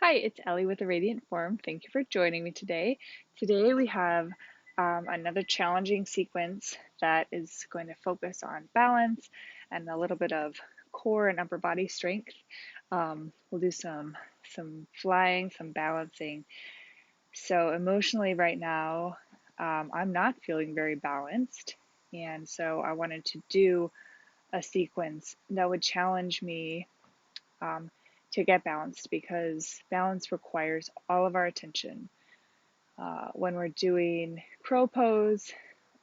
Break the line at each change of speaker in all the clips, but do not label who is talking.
Hi, it's Ellie with the Radiant Form. Thank you for joining me today. Today we have another challenging sequence that is going to focus on balance and a little bit of core and upper body strength. We'll do some flying, some balancing. So emotionally right now, I'm not feeling very balanced, and so I wanted to do a sequence that would challenge me um, to get balanced because balance requires all of our attention. When we're doing crow pose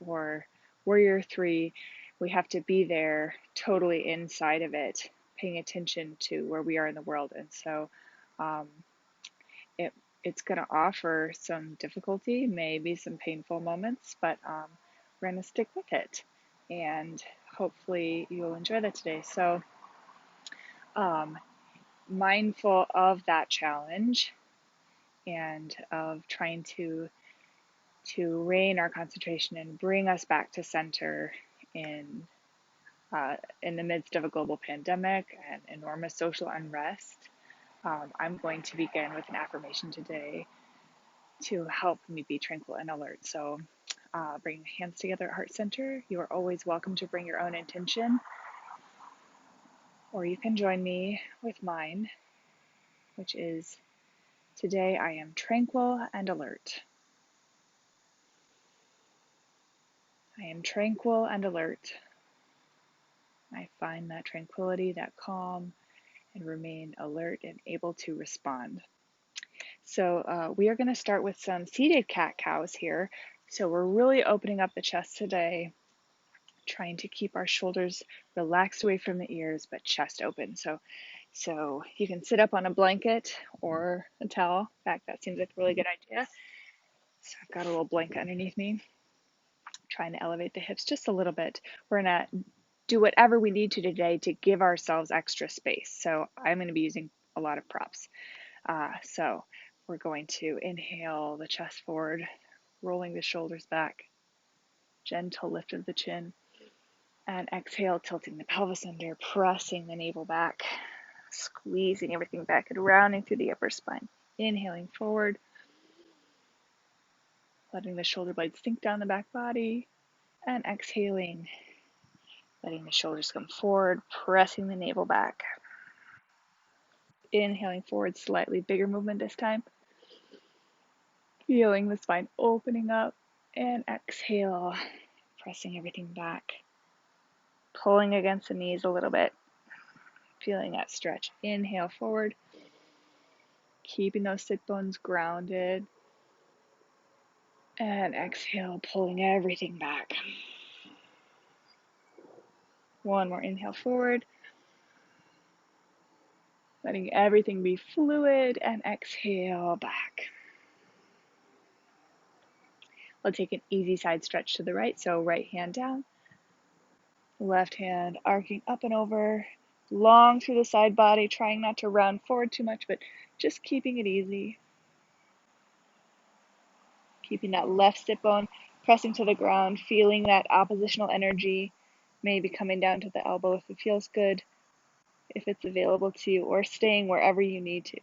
or warrior three, we have to be there totally inside of it, paying attention to where we are in the world. And so um, it, it's going to offer some difficulty, maybe some painful moments, but we're going to stick with it. And hopefully you'll enjoy that today. So, um, mindful of that challenge and of trying to rein our concentration and bring us back to center in in the midst of a global pandemic and enormous social unrest. I'm going to begin with an affirmation today to help me be tranquil and alert. So, bring your hands together at heart center. You are always welcome to bring your own intention, or you can join me with mine, which is today I am tranquil and alert. I am tranquil and alert. I find that tranquility, that calm, and remain alert and able to respond. So we are going to start with some seated cat-cows here. So we're really opening up the chest today, trying to keep our shoulders relaxed away from the ears, but chest open. So you can sit up on a blanket or a towel. In fact, that seems like a really good idea. So I've got a little blanket underneath me, trying to elevate the hips just a little bit. We're going to do whatever we need to today to give ourselves extra space. So I'm going to be using a lot of props. So we're going to inhale the chest forward, rolling the shoulders back, gentle lift of the chin, and exhale, tilting the pelvis under, pressing the navel back, squeezing everything back and rounding through the upper spine. Inhaling forward, letting the shoulder blades sink down the back body, and exhaling, letting the shoulders come forward, pressing the navel back. Inhaling forward, slightly bigger movement this time. Feeling the spine opening up, and exhale, pressing everything back. Pulling against the knees a little bit. Feeling that stretch. Inhale forward, keeping those sit bones grounded. And exhale, pulling everything back. One more inhale forward, letting everything be fluid, and exhale back. We'll take an easy side stretch to the right, so right hand down, left hand arcing up and over, long through the side body, trying not to round forward too much, but just keeping it easy. Keeping that left sit bone pressing to the ground, feeling that oppositional energy maybe coming down to the elbow if it feels good, if it's available to you, or staying wherever you need to.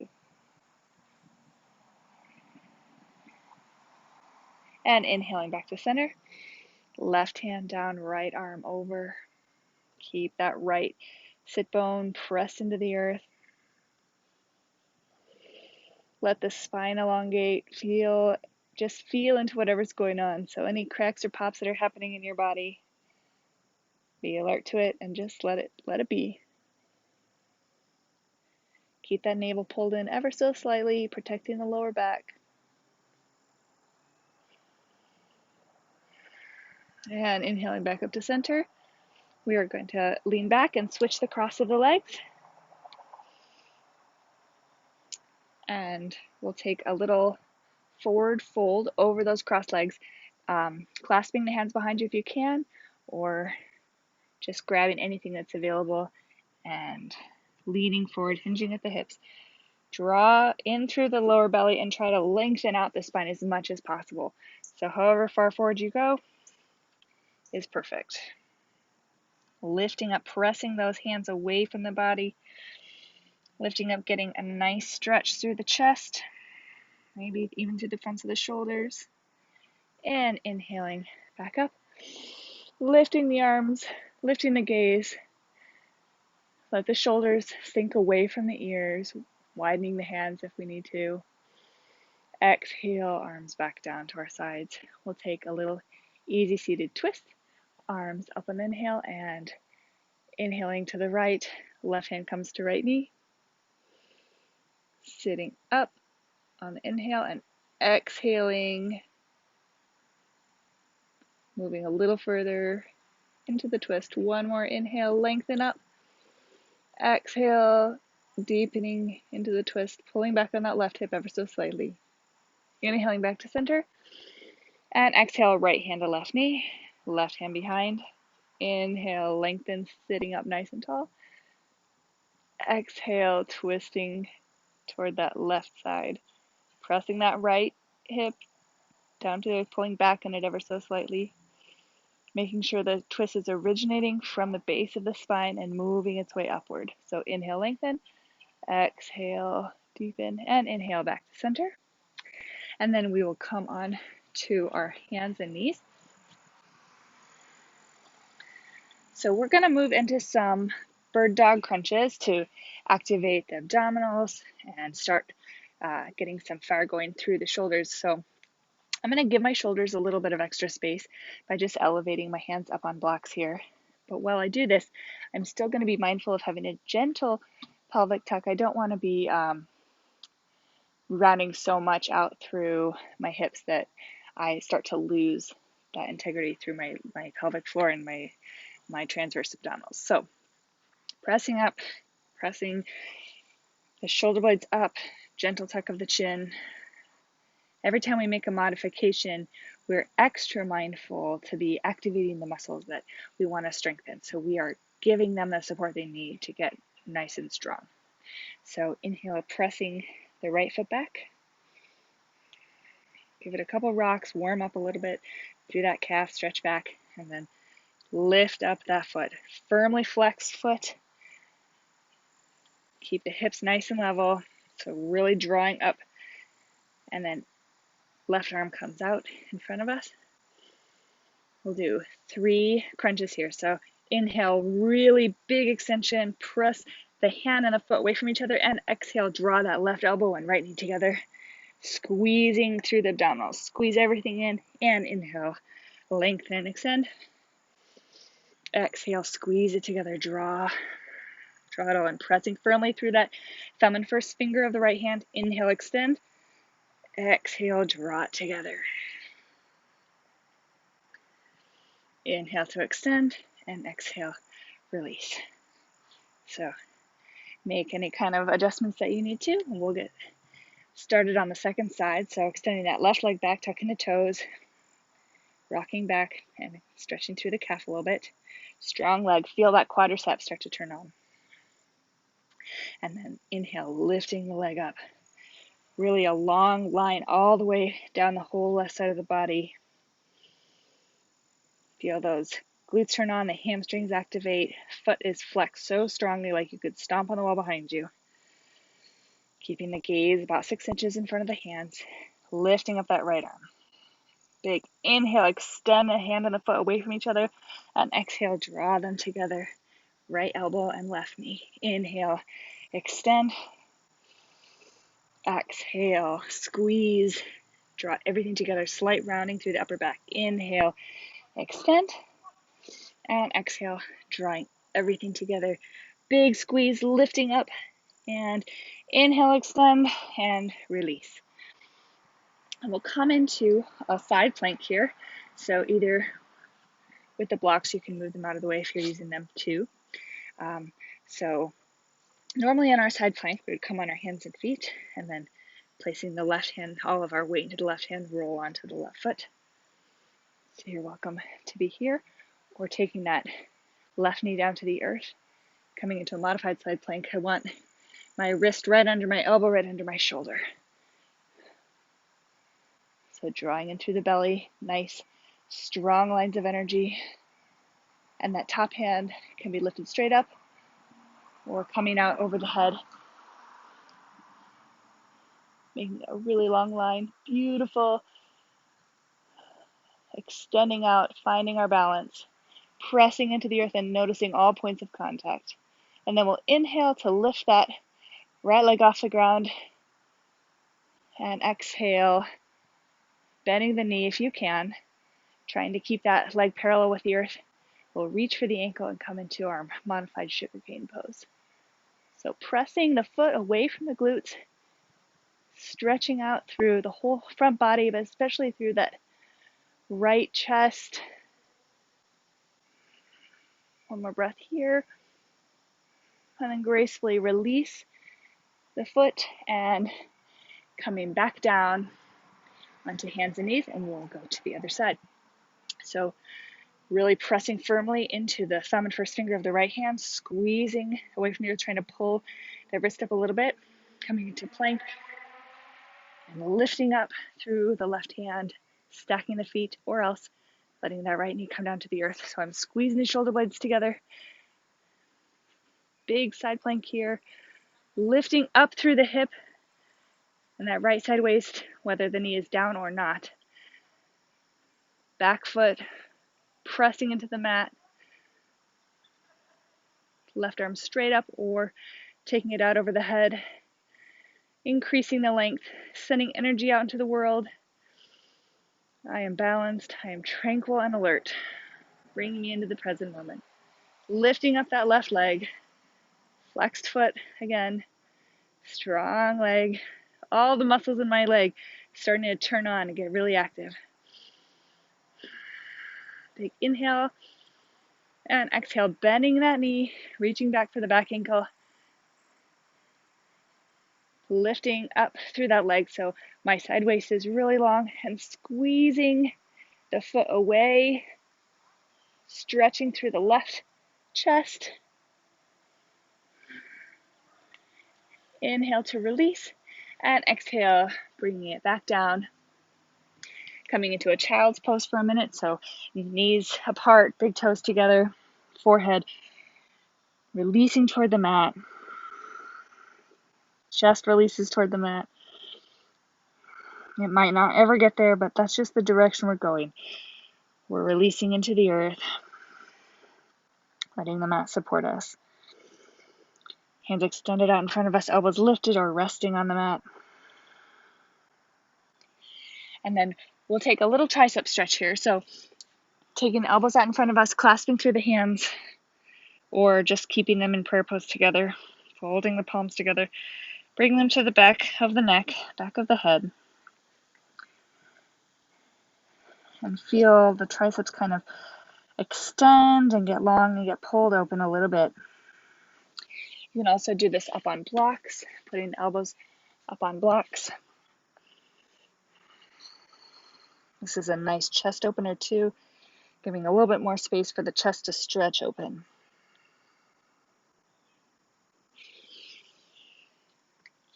And inhaling back to center. Left hand down, right arm over. Keep that right sit bone pressed into the earth. Let the spine elongate. Just feel into whatever's going on. So any cracks or pops that are happening in your body, be alert to it and just let it be. Keep that navel pulled in ever so slightly, protecting the lower back. And inhaling back up to center. We are going to lean back and switch the cross of the legs. And we'll take a little forward fold over those crossed legs, clasping the hands behind you if you can, or just grabbing anything that's available and leaning forward, hinging at the hips. Draw in through the lower belly and try to lengthen out the spine as much as possible. So however far forward you go is perfect. Lifting up, pressing those hands away from the body, Lifting up, getting a nice stretch through the chest, maybe even to the fronts of the shoulders. And inhaling back up, lifting the arms, lifting the gaze. Let the shoulders sink away from the ears, widening the hands if we need to. Exhale, arms back down to our sides. We'll take a little easy seated twist. Arms up on the inhale and inhaling to the right. Left hand comes to right knee. Sitting up on the inhale and exhaling. Moving a little further into the twist. One more inhale, lengthen up. Exhale, deepening into the twist, pulling back on that left hip ever so slightly. Inhaling back to center. And exhale, right hand to left knee, left hand behind. Inhale, lengthen, sitting up nice and tall. Exhale, twisting toward that left side. Pressing that right hip down to pulling back on it ever so slightly. Making sure the twist is originating from the base of the spine and moving its way upward. So inhale, lengthen. Exhale, deepen, and inhale back to center. And then we will come on to our hands and knees. So we're going to move into some bird dog crunches to activate the abdominals and start getting some fire going through the shoulders. So I'm going to give my shoulders a little bit of extra space by just elevating my hands up on blocks here. But while I do this, I'm still going to be mindful of having a gentle pelvic tuck. I don't want to be rounding so much out through my hips that I start to lose that integrity through my pelvic floor and my transverse abdominals. So pressing up, pressing the shoulder blades up, gentle tuck of the chin. Every time we make a modification, we're extra mindful to be activating the muscles that we want to strengthen. So we are giving them the support they need to get nice and strong. So inhale, pressing the right foot back. Give it a couple rocks, warm up a little bit through that calf, stretch back, and then lift up that foot. Firmly flex foot. Keep the hips nice and level. So really drawing up. And then left arm comes out in front of us. We'll do 3 crunches here. So inhale, really big extension. Press the hand and the foot away from each other. And exhale, draw that left elbow and right knee together. Squeezing through the abdominals. Squeeze everything in. And inhale, lengthen, extend. Exhale, squeeze it together. Draw it all in. Pressing firmly through that thumb and first finger of the right hand. Inhale, extend. Exhale, draw it together. Inhale to extend, and exhale, release. So make any kind of adjustments that you need to, and we'll get started on the second side. So extending that left leg back, tucking the toes, rocking back and stretching through the calf a little bit. Strong leg, feel that quadricep start to turn on. And then inhale, lifting the leg up. Really a long line all the way down the whole left side of the body. Feel those glutes turn on, the hamstrings activate, foot is flexed so strongly like you could stomp on the wall behind you. Keeping the gaze about 6 inches in front of the hands, lifting up that right arm. Big inhale, extend the hand and the foot away from each other, and exhale, draw them together, right elbow and left knee. Inhale, extend, exhale, squeeze, draw everything together, slight rounding through the upper back. Inhale, extend, and exhale, drawing everything together. Big squeeze, lifting up, and inhale, extend, and release. And we'll come into a side plank here. So either with the blocks, you can move them out of the way if you're using them too. So normally on our side plank, we would come on our hands and feet, and then placing the left hand, all of our weight into the left hand, roll onto the left foot. So you're welcome to be here, or taking that left knee down to the earth, coming into a modified side plank. I want my wrist right under my elbow, right under my shoulder. So drawing in through the belly, nice, strong lines of energy. And that top hand can be lifted straight up or coming out over the head making a really long line. Beautiful. Extending out, finding our balance, pressing into the earth and noticing all points of contact. And then we'll inhale to lift that right leg off the ground, and exhale, bending the knee if you can, trying to keep that leg parallel with the earth. We'll reach for the ankle and come into our modified sugarcane pose. So pressing the foot away from the glutes, stretching out through the whole front body, but especially through that right chest. One more breath here. And then gracefully release the foot and coming back down onto hands and knees, and we'll go to the other side. So really pressing firmly into the thumb and first finger of the right hand, squeezing away from you, trying to pull the wrist up a little bit, coming into plank, and lifting up through the left hand, stacking the feet, or else letting that right knee come down to the earth. So I'm squeezing the shoulder blades together, big side plank here, lifting up through the hip and that right side waist, whether the knee is down or not. Back foot pressing into the mat, left arm straight up or taking it out over the head, increasing the length, sending energy out into the world. I am balanced, I am tranquil and alert, bringing me into the present moment. Lifting up that left leg, flexed foot again, strong leg, all the muscles in my leg starting to turn on and get really active. Big inhale and exhale, bending that knee, reaching back for the back ankle, lifting up through that leg so my side waist is really long and squeezing the foot away, stretching through the left chest. Inhale to release and exhale, bringing it back down. Coming into a child's pose for a minute, so knees apart, big toes together, forehead releasing toward the mat. Chest releases toward the mat. It might not ever get there, but that's just the direction we're going. We're releasing into the earth, letting the mat support us. Hands extended out in front of us, elbows lifted or resting on the mat. And then we'll take a little tricep stretch here. So taking the elbows out in front of us, clasping through the hands, or just keeping them in prayer pose together, folding the palms together, bring them to the back of the neck, back of the head, and feel the triceps kind of extend and get long and get pulled open a little bit. You can also do this up on blocks, putting the elbows up on blocks. This is a nice chest opener too, giving a little bit more space for the chest to stretch open.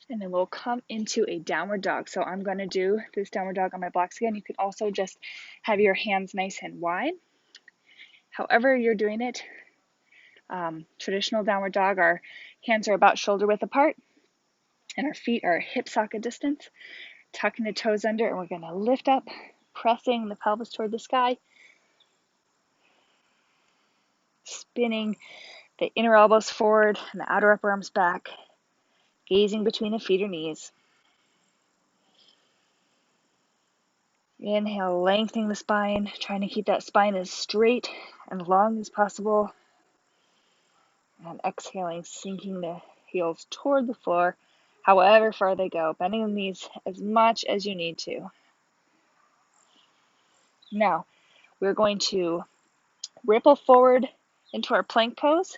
And then we'll come into a downward dog. So I'm going to do this downward dog on my blocks again. You can also just have your hands nice and wide. However you're doing it, traditional downward dog, our hands are about shoulder width apart and our feet are hip socket distance, tucking the toes under, and we're going to lift up, pressing the pelvis toward the sky, spinning the inner elbows forward and the outer upper arms back, gazing between the feet or knees. Inhale, lengthening the spine, trying to keep that spine as straight and long as possible. And exhaling, sinking the heels toward the floor, however far they go, bending the knees as much as you need to. Now, we're going to ripple forward into our plank pose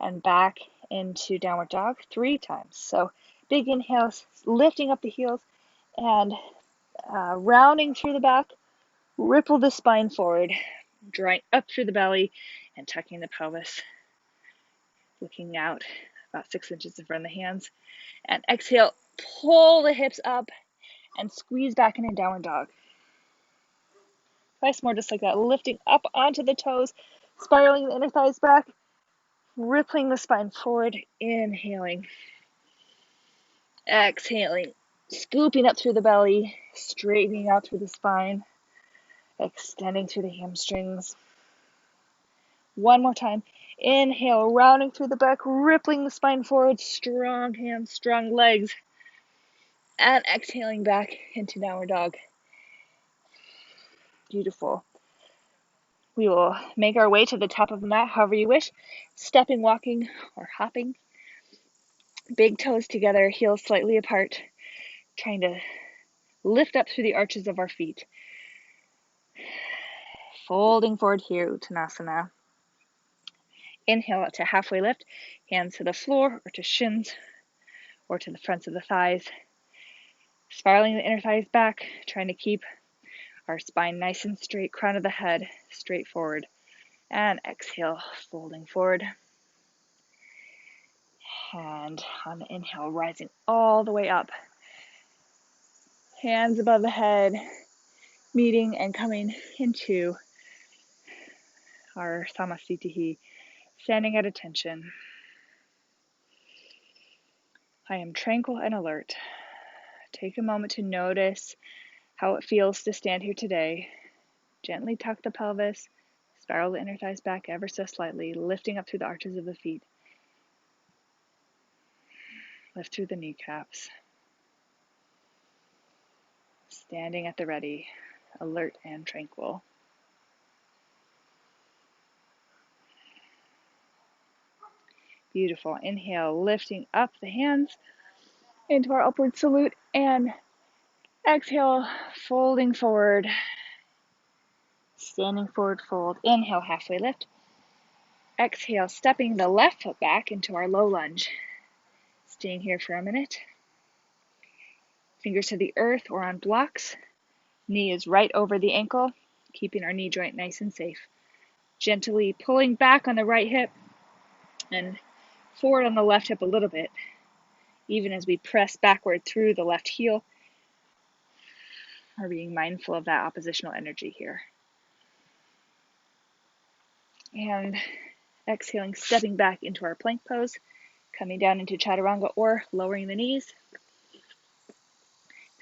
and back into downward dog 3 times. So big inhales, lifting up the heels and rounding through the back, ripple the spine forward, drawing up through the belly and tucking the pelvis, looking out about 6 inches in front of the hands. And exhale, pull the hips up and squeeze back into downward dog. Twice more just like that, lifting up onto the toes, spiraling the inner thighs back, rippling the spine forward, inhaling, exhaling, Scooping up through the belly, straightening out through the spine, extending through the hamstrings. One more time. Inhale, rounding through the back, rippling the spine forward, strong hands, strong legs, and exhaling back into downward dog. Beautiful. We will make our way to the top of the mat, however you wish, stepping, walking, or hopping. Big toes together, heels slightly apart, trying to lift up through the arches of our feet. Folding forward here, Uttanasana. Inhale to halfway lift, hands to the floor or to shins or to the fronts of the thighs. Spiraling the inner thighs back, trying to keep our spine nice and straight, crown of the head straight forward. And exhale, folding forward. And on the inhale, rising all the way up. Hands above the head, meeting and coming into our Samasthiti, standing at attention. I am tranquil and alert. Take a moment to notice how it feels to stand here today. Gently tuck the pelvis, spiral the inner thighs back ever so slightly, lifting up through the arches of the feet. Lift through the kneecaps. Standing at the ready, alert and tranquil. Beautiful. Inhale, lifting up the hands into our upward salute, and exhale, folding forward. Standing forward fold. Inhale, halfway lift. Exhale, stepping the left foot back into our low lunge. Staying here for a minute. Fingers to the earth or on blocks. Knee is right over the ankle, keeping our knee joint nice and safe. Gently pulling back on the right hip and forward on the left hip a little bit, even as we press backward through the left heel. We're being mindful of that oppositional energy here. And exhaling, stepping back into our plank pose, coming down into chaturanga or lowering the knees,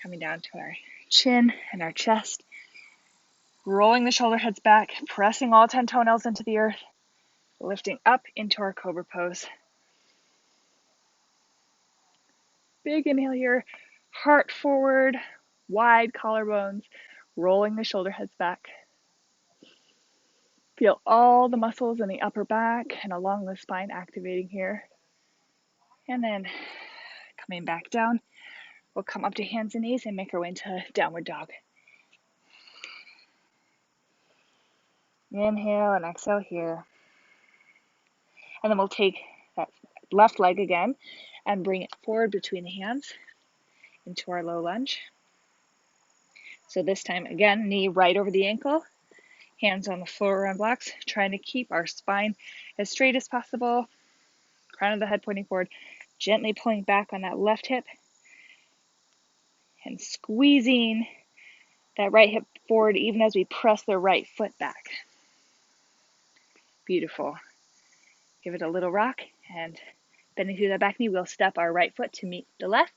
coming down to our chin and our chest, rolling the shoulder heads back, pressing all 10 toenails into the earth, lifting up into our cobra pose. Big inhale here, heart forward, wide collarbones, rolling the shoulder heads back. Feel all the muscles in the upper back and along the spine activating here. And then coming back down, we'll come up to hands and knees and make our way into downward dog. Inhale and exhale here. And then we'll take that left leg again and bring it forward between the hands into our low lunge. So this time, again, knee right over the ankle, hands on the floor or on blocks, trying to keep our spine as straight as possible, crown of the head pointing forward, gently pulling back on that left hip and squeezing that right hip forward even as we press the right foot back. Beautiful. Give it a little rock, and bending through that back knee, we'll step our right foot to meet the left,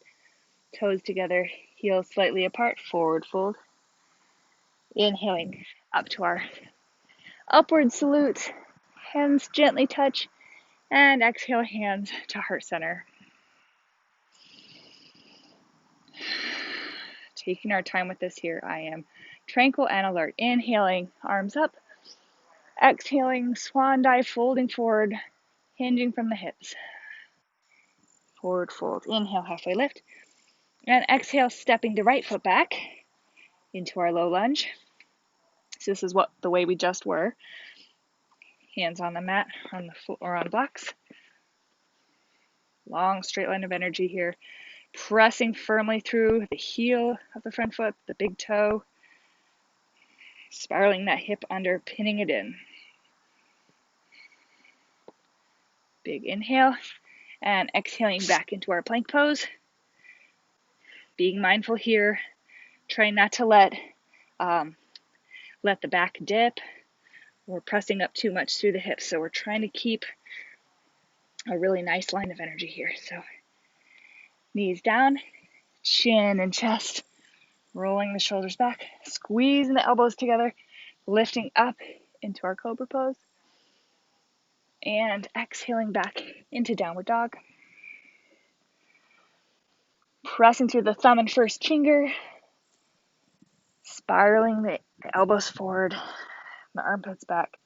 toes together, heels slightly apart, forward fold. Inhaling up to our upward salute, hands gently touch, and exhale, hands to heart center. Taking our time with this here, I am tranquil and alert. Inhaling, arms up. Exhaling, swan dive, folding forward, hinging from the hips. Forward fold. Inhale, halfway lift. And exhale, stepping the right foot back into our low lunge. So this is the way we just were. Hands on the mat, on the floor or on blocks. Long straight line of energy here. Pressing firmly through the heel of the front foot, the big toe. Spiraling that hip under, pinning it in. Big inhale. And exhaling back into our plank pose. Being mindful here. Trying not to let the back dip. We're pressing up too much through the hips, so we're trying to keep a really nice line of energy here. So knees down, chin and chest, rolling the shoulders back, squeezing the elbows together, lifting up into our cobra pose, and exhaling back into downward dog. Pressing through the thumb and first finger, spiraling the elbows forward, the armpits back.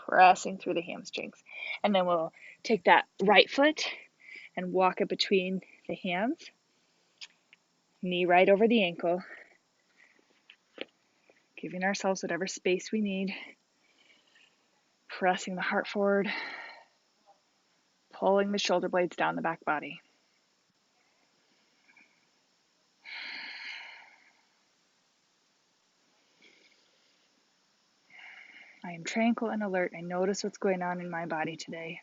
Pressing through the hamstrings. And then we'll take that right foot and walk it between the hands, knee right over the ankle, giving ourselves whatever space we need, pressing the heart forward, pulling the shoulder blades down the back body. I am tranquil and alert. I notice what's going on in my body today.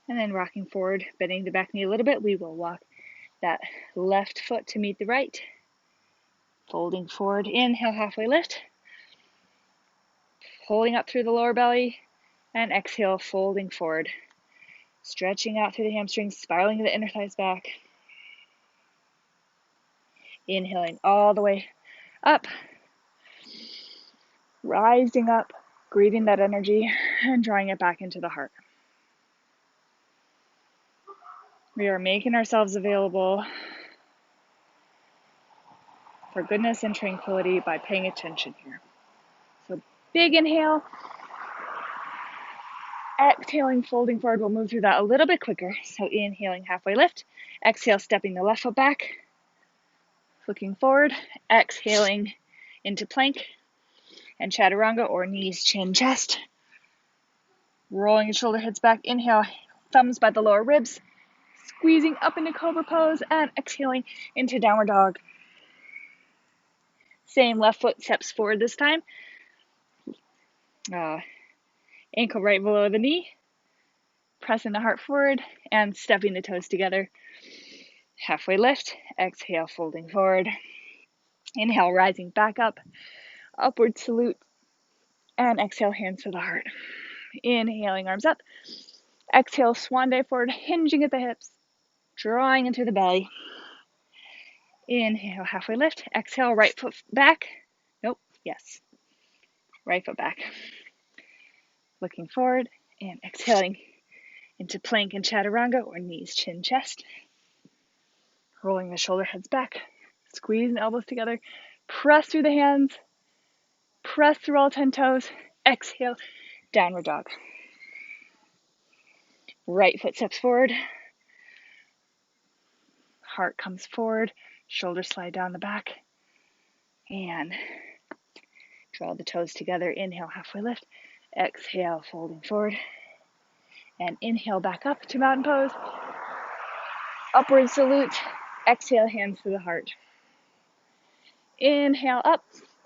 And then rocking forward, bending the back knee a little bit, we will walk that left foot to meet the right. Folding forward, inhale, halfway lift. Pulling up through the lower belly, and exhale, folding forward. Stretching out through the hamstrings, spiraling the inner thighs back. Inhaling all the way up. Rising up, breathing that energy, and drawing it back into the heart. We are making ourselves available for goodness and tranquility by paying attention here. So big inhale. Exhaling, folding forward. We'll move through that a little bit quicker. So inhaling, halfway lift. Exhale, stepping the left foot back. Looking forward. Exhaling into plank and chaturanga or knees, chin, chest. Rolling the shoulder heads back. Inhale, thumbs by the lower ribs. Squeezing up into cobra pose and exhaling into downward dog. Same left foot steps forward this time. Ankle right below the knee. Pressing the heart forward and stepping the toes together. Halfway lift. Exhale, folding forward. Inhale, rising back up. Upward salute. And exhale, hands to the heart. Inhaling, arms up. Exhale, swan dive forward, hinging at the hips. Drawing into the belly. Inhale, halfway lift. Exhale, right foot back. Nope, yes. Right foot back. Looking forward and exhaling into plank and chaturanga or knees, chin, chest. Rolling the shoulder heads back. Squeeze the elbows together. Press through the hands. Press through all 10 toes. Exhale, downward dog. Right foot steps forward. Heart comes forward. Shoulders slide down the back. And draw the toes together. Inhale, halfway lift. Exhale, folding forward. And inhale back up to mountain pose. Upward salute. Exhale, hands to the heart. Inhale up.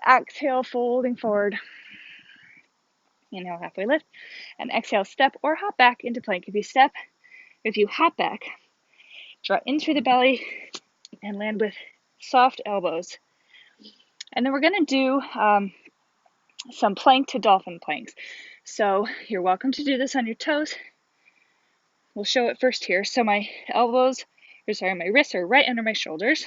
Exhale, folding forward. Inhale, halfway lift. And exhale, step or hop back into plank. If you hop back, draw in through the belly and land with soft elbows. And then we're going to do some plank to dolphin planks. So you're welcome to do this on your toes. We'll show it first here. So my wrists are right under my shoulders.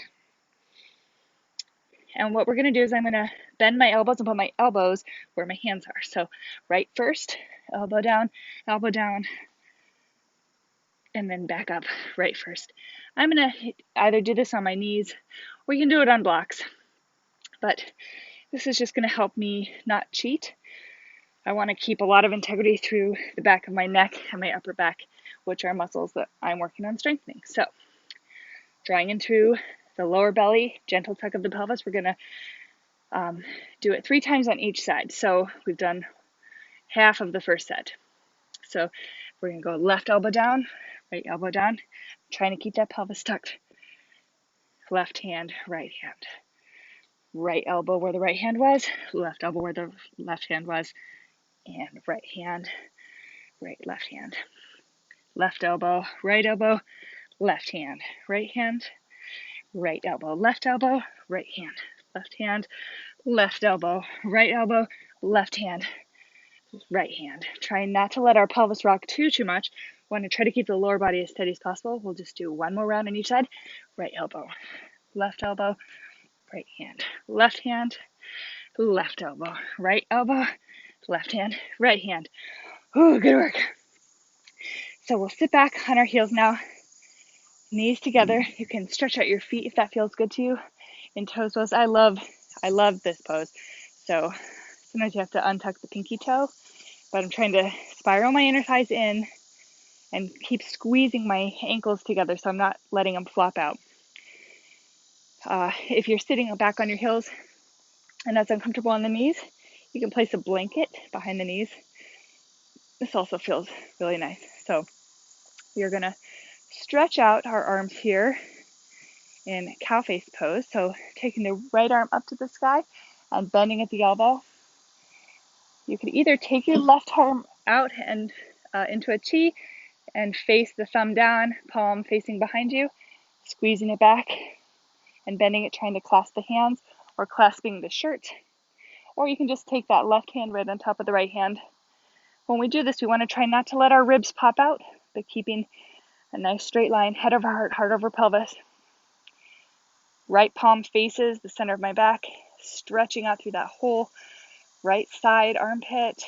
And what we're going to do is I'm going to bend my elbows and put my elbows where my hands are. So right first, elbow down, and then back up, right first. I'm going to either do this on my knees or you can do it on blocks. But this is just going to help me not cheat. I want to keep a lot of integrity through the back of my neck and my upper back, which are muscles that I'm working on strengthening. So drawing in through the lower belly, gentle tuck of the pelvis. We're going to do it 3 times on each side. So we've done half of the first set. So we're going to go left elbow down, right elbow down, trying to keep that pelvis tucked. Left hand, right hand. Right elbow where the right hand was, left elbow where the left hand was, and right hand, right left hand. Left elbow, right hand, right hand, right elbow, left hand, left hand, left elbow, right elbow, left hand. Right hand. Try not to let our pelvis rock too much. Want to try to keep the lower body as steady as possible. We'll just do one more round on each side. Right elbow, right hand, left hand, left elbow, right elbow, left hand, right hand. Ooh, good work. So we'll sit back on our heels now, knees together. You can stretch out your feet if that feels good to you. In toes pose, I love this pose. So sometimes you have to untuck the pinky toe, but I'm trying to spiral my inner thighs in and keep squeezing my ankles together so I'm not letting them flop out. If you're sitting back on your heels and that's uncomfortable on the knees, you can place a blanket behind the knees. This also feels really nice. So we're going to stretch out our arms here in cow face pose. So taking the right arm up to the sky and bending at the elbow. You can either take your left arm out and into a T and face the thumb down, palm facing behind you, squeezing it back and bending it, trying to clasp the hands or clasping the shirt. Or you can just take that left hand right on top of the right hand. When we do this, we want to try not to let our ribs pop out, but keeping a nice straight line, head over heart, heart over pelvis. Right palm faces the center of my back, stretching out through that whole right side armpit.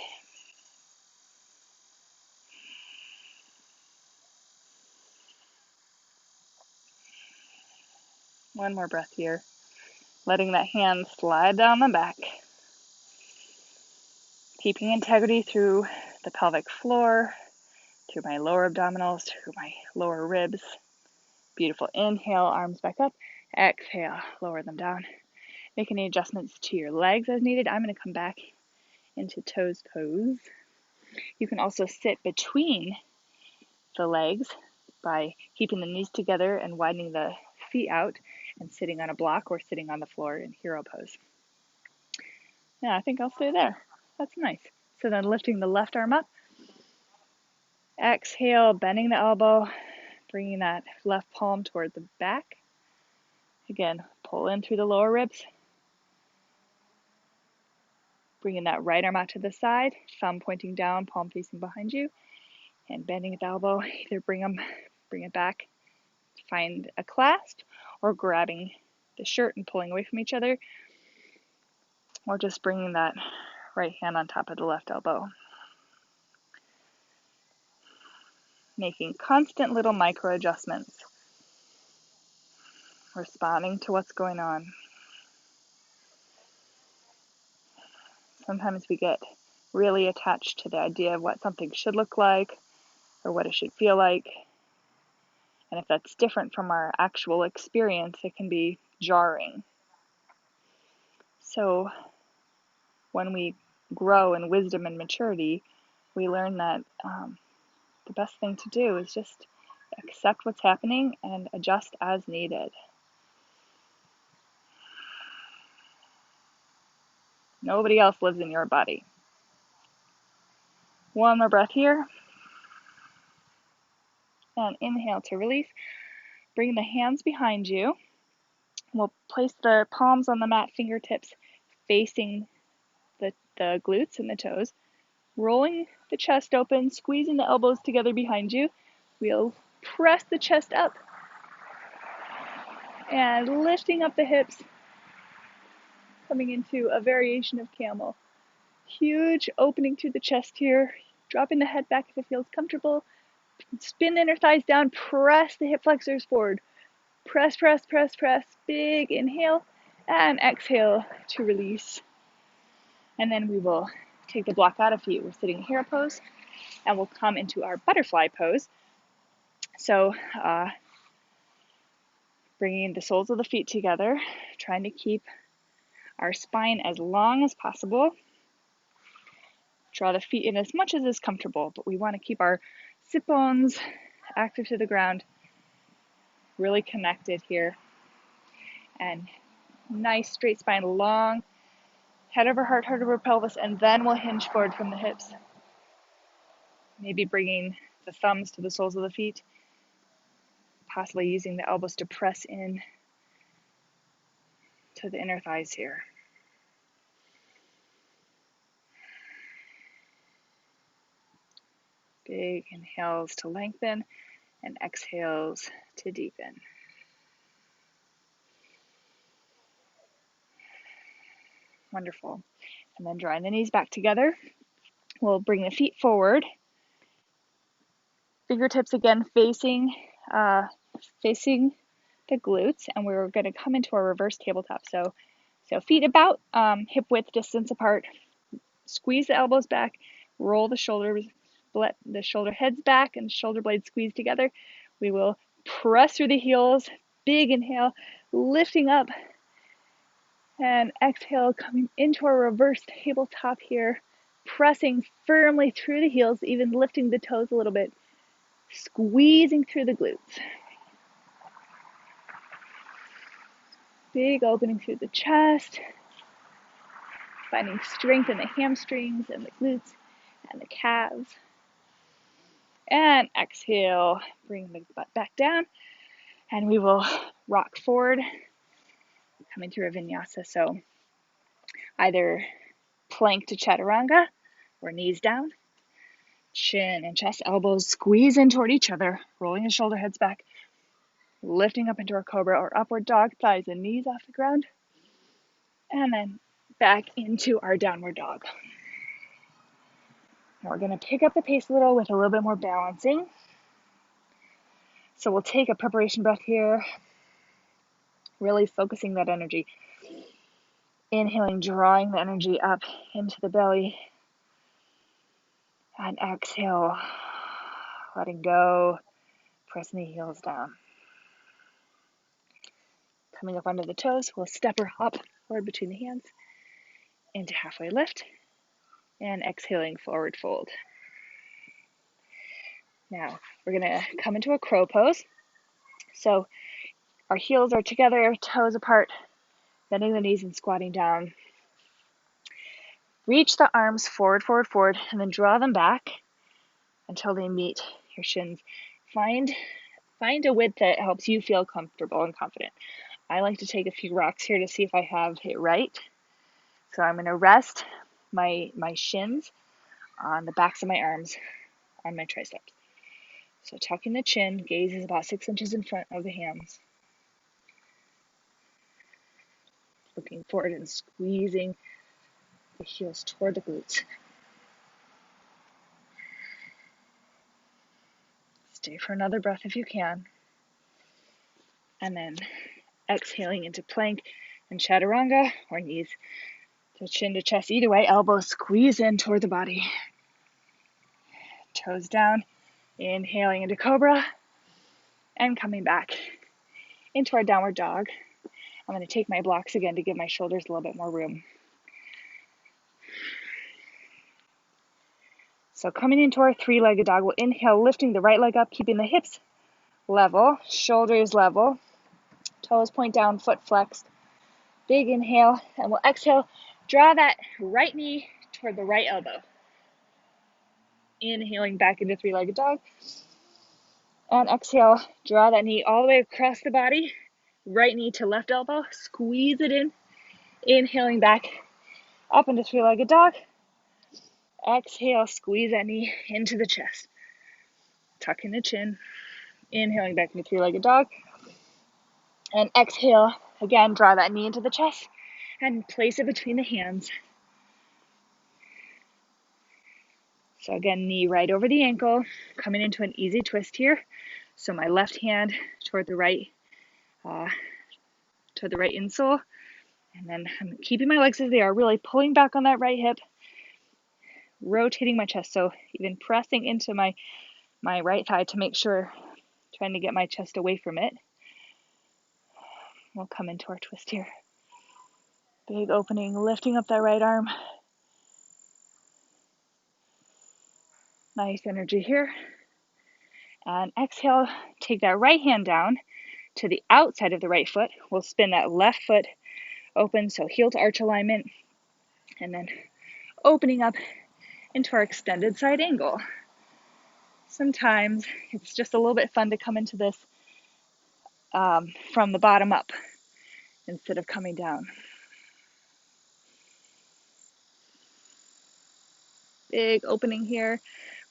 One more breath here. Letting that hand slide down the back. Keeping integrity through the pelvic floor, through my lower abdominals, through my lower ribs. Beautiful. Inhale, arms back up. Exhale, lower them down. Make any adjustments to your legs as needed. I'm going to come back into toes pose. You can also sit between the legs by keeping the knees together and widening the feet out and sitting on a block or sitting on the floor in hero pose. Yeah, I think I'll stay there. That's nice. So then lifting the left arm up. Exhale, bending the elbow, bringing that left palm toward the back. Again, pull in through the lower ribs. Bringing that right arm out to the side, thumb pointing down, palm facing behind you, and bending at the elbow. Either bring it back, find a clasp, or grabbing the shirt and pulling away from each other, or just bringing that right hand on top of the left elbow. Making constant little micro adjustments, responding to what's going on. Sometimes we get really attached to the idea of what something should look like or what it should feel like. And if that's different from our actual experience, it can be jarring. So when we grow in wisdom and maturity, we learn that the best thing to do is just accept what's happening and adjust as needed. Nobody else lives in your body. One more breath here. And inhale to release. Bring the hands behind you. We'll place the palms on the mat, fingertips facing the glutes and the toes. Rolling the chest open, squeezing the elbows together behind you. We'll press the chest up and lifting up the hips, coming into a variation of camel. Huge opening through the chest here, dropping the head back if it feels comfortable. Spin the inner thighs down, press the hip flexors forward. Press, press, press, press. Big inhale and exhale to release. And then we will take the block out of feet. We're sitting in hero pose and we'll come into our butterfly pose. So bringing the soles of the feet together, trying to keep our spine as long as possible. Draw the feet in as much as is comfortable, but we want to keep our sit bones active to the ground, really connected here. And nice straight spine, long, head over heart, heart over pelvis, and then we'll hinge forward from the hips. Maybe bringing the thumbs to the soles of the feet, possibly using the elbows to press in to the inner thighs here. Big inhales to lengthen and exhales to deepen. Wonderful. And then drawing the knees back together, we'll bring the feet forward. Fingertips again facing the glutes, and we're going to come into our reverse tabletop. So feet about hip width distance apart. Squeeze the elbows back. Roll the shoulders, let the shoulder heads back and shoulder blades squeeze together. We will press through the heels. Big inhale, lifting up, and exhale, coming into our reverse tabletop here. Pressing firmly through the heels, even lifting the toes a little bit. Squeezing through the glutes. Big opening through the chest. Finding strength in the hamstrings and the glutes and the calves. And exhale, bring the butt back down. And we will rock forward, coming through a vinyasa. So either plank to chaturanga or knees down. Chin and chest, elbows squeeze in toward each other, rolling the shoulder heads back. Lifting up into our cobra or upward dog, thighs and knees off the ground. And then back into our downward dog. Now we're going to pick up the pace a little with a little bit more balancing. So we'll take a preparation breath here, really focusing that energy. Inhaling, drawing the energy up into the belly. And exhale, letting go, pressing the heels down. Coming up onto the toes, we'll step or hop forward between the hands into halfway lift. And exhaling, forward fold. Now, we're going to come into a crow pose. So our heels are together, toes apart, bending the knees and squatting down. Reach the arms forward, forward, forward, and then draw them back until they meet your shins. Find a width that helps you feel comfortable and confident. I like to take a few rocks here to see if I have it right. So I'm going to rest my shins on the backs of my arms, on my triceps. So tucking the chin, gaze is about 6 inches in front of the hands. Looking forward and squeezing the heels toward the glutes. Stay for another breath if you can. And then exhaling into plank and chaturanga or knees to chin to chest. Either way, elbows squeeze in toward the body. Toes down. Inhaling into cobra. And coming back into our downward dog. I'm going to take my blocks again to give my shoulders a little bit more room. So coming into our three-legged dog, we'll inhale, lifting the right leg up, keeping the hips level, shoulders level, toes point down, foot flexed. Big inhale, and we'll exhale, draw that right knee toward the right elbow. Inhaling back into three-legged dog. And exhale, draw that knee all the way across the body, right knee to left elbow, squeeze it in. Inhaling back up into three-legged dog. Exhale, squeeze that knee into the chest. Tucking the chin. Inhaling back into three-legged dog. And exhale, again, draw that knee into the chest and place it between the hands. So again, knee right over the ankle, coming into an easy twist here. So my left hand toward the right insole. And then I'm keeping my legs as they are, really pulling back on that right hip, rotating my chest. So even pressing into my right thigh to make sure, trying to get my chest away from it. We'll come into our twist here. Big opening, lifting up that right arm. Nice energy here. And exhale, take that right hand down to the outside of the right foot. We'll spin that left foot open, so heel to arch alignment. And then opening up into our extended side angle. Sometimes it's just a little bit fun to come into this from the bottom up instead of coming down. Big opening here,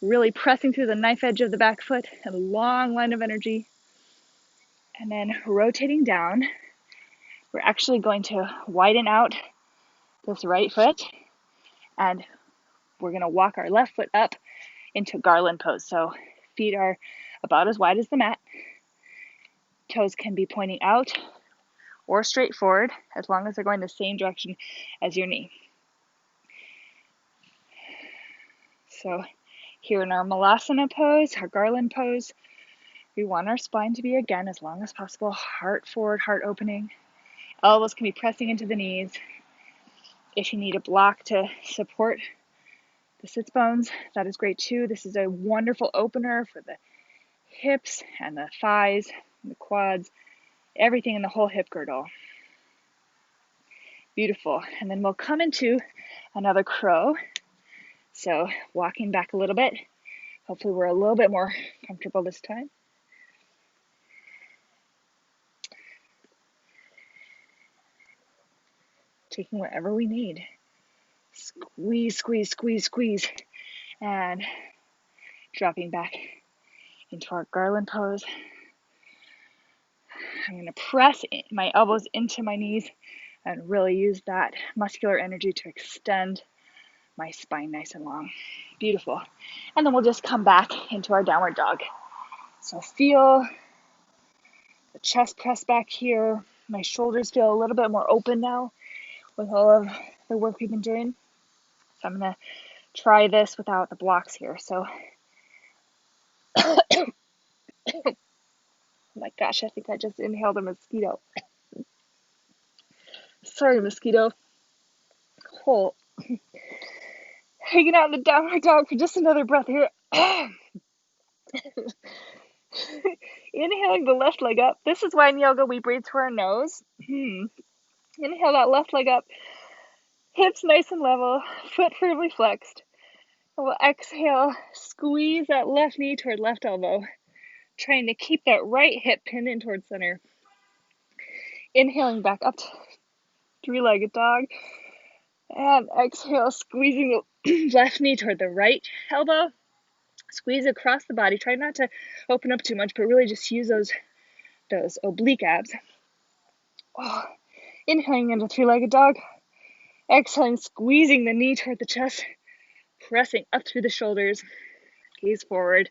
really pressing through the knife edge of the back foot, a long line of energy. And then rotating down, we're actually going to widen out this right foot, and we're going to walk our left foot up into garland pose. So feet are about as wide as the mat. Toes can be pointing out or straight forward, as long as they're going the same direction as your knee. So here in our malasana pose, our garland pose, we want our spine to be, again, as long as possible, heart forward, heart opening. Elbows can be pressing into the knees. If you need a block to support the sits bones, that is great too. This is a wonderful opener for the hips and the thighs and the quads, everything in the whole hip girdle. Beautiful. And then we'll come into another crow. So walking back a little bit. Hopefully we're a little bit more comfortable this time. Taking whatever we need. Squeeze, squeeze, squeeze, squeeze. And dropping back into our garland pose. I'm going to press my elbows into my knees and really use that muscular energy to extend my spine nice and long. Beautiful. And then we'll just come back into our downward dog. So feel the chest press back here. My shoulders feel a little bit more open now with all of the work we've been doing. So I'm going to try this without the blocks here. So, oh my gosh, I think I just inhaled a mosquito. Sorry, mosquito. Cool. Hanging out in the downward dog for just another breath here. Inhaling the left leg up. This is why in yoga we breathe through our nose. Inhale that left leg up. Hips nice and level. Foot firmly flexed. And we'll exhale. Squeeze that left knee toward left elbow. Trying to keep that right hip pinned in towards center. Inhaling back up to three-legged dog. And exhale, squeezing the left knee toward the right elbow. Squeeze across the body. Try not to open up too much, but really just use those oblique abs. Oh. Inhaling into three-legged dog. Exhaling, squeezing the knee toward the chest. Pressing up through the shoulders. Gaze forward.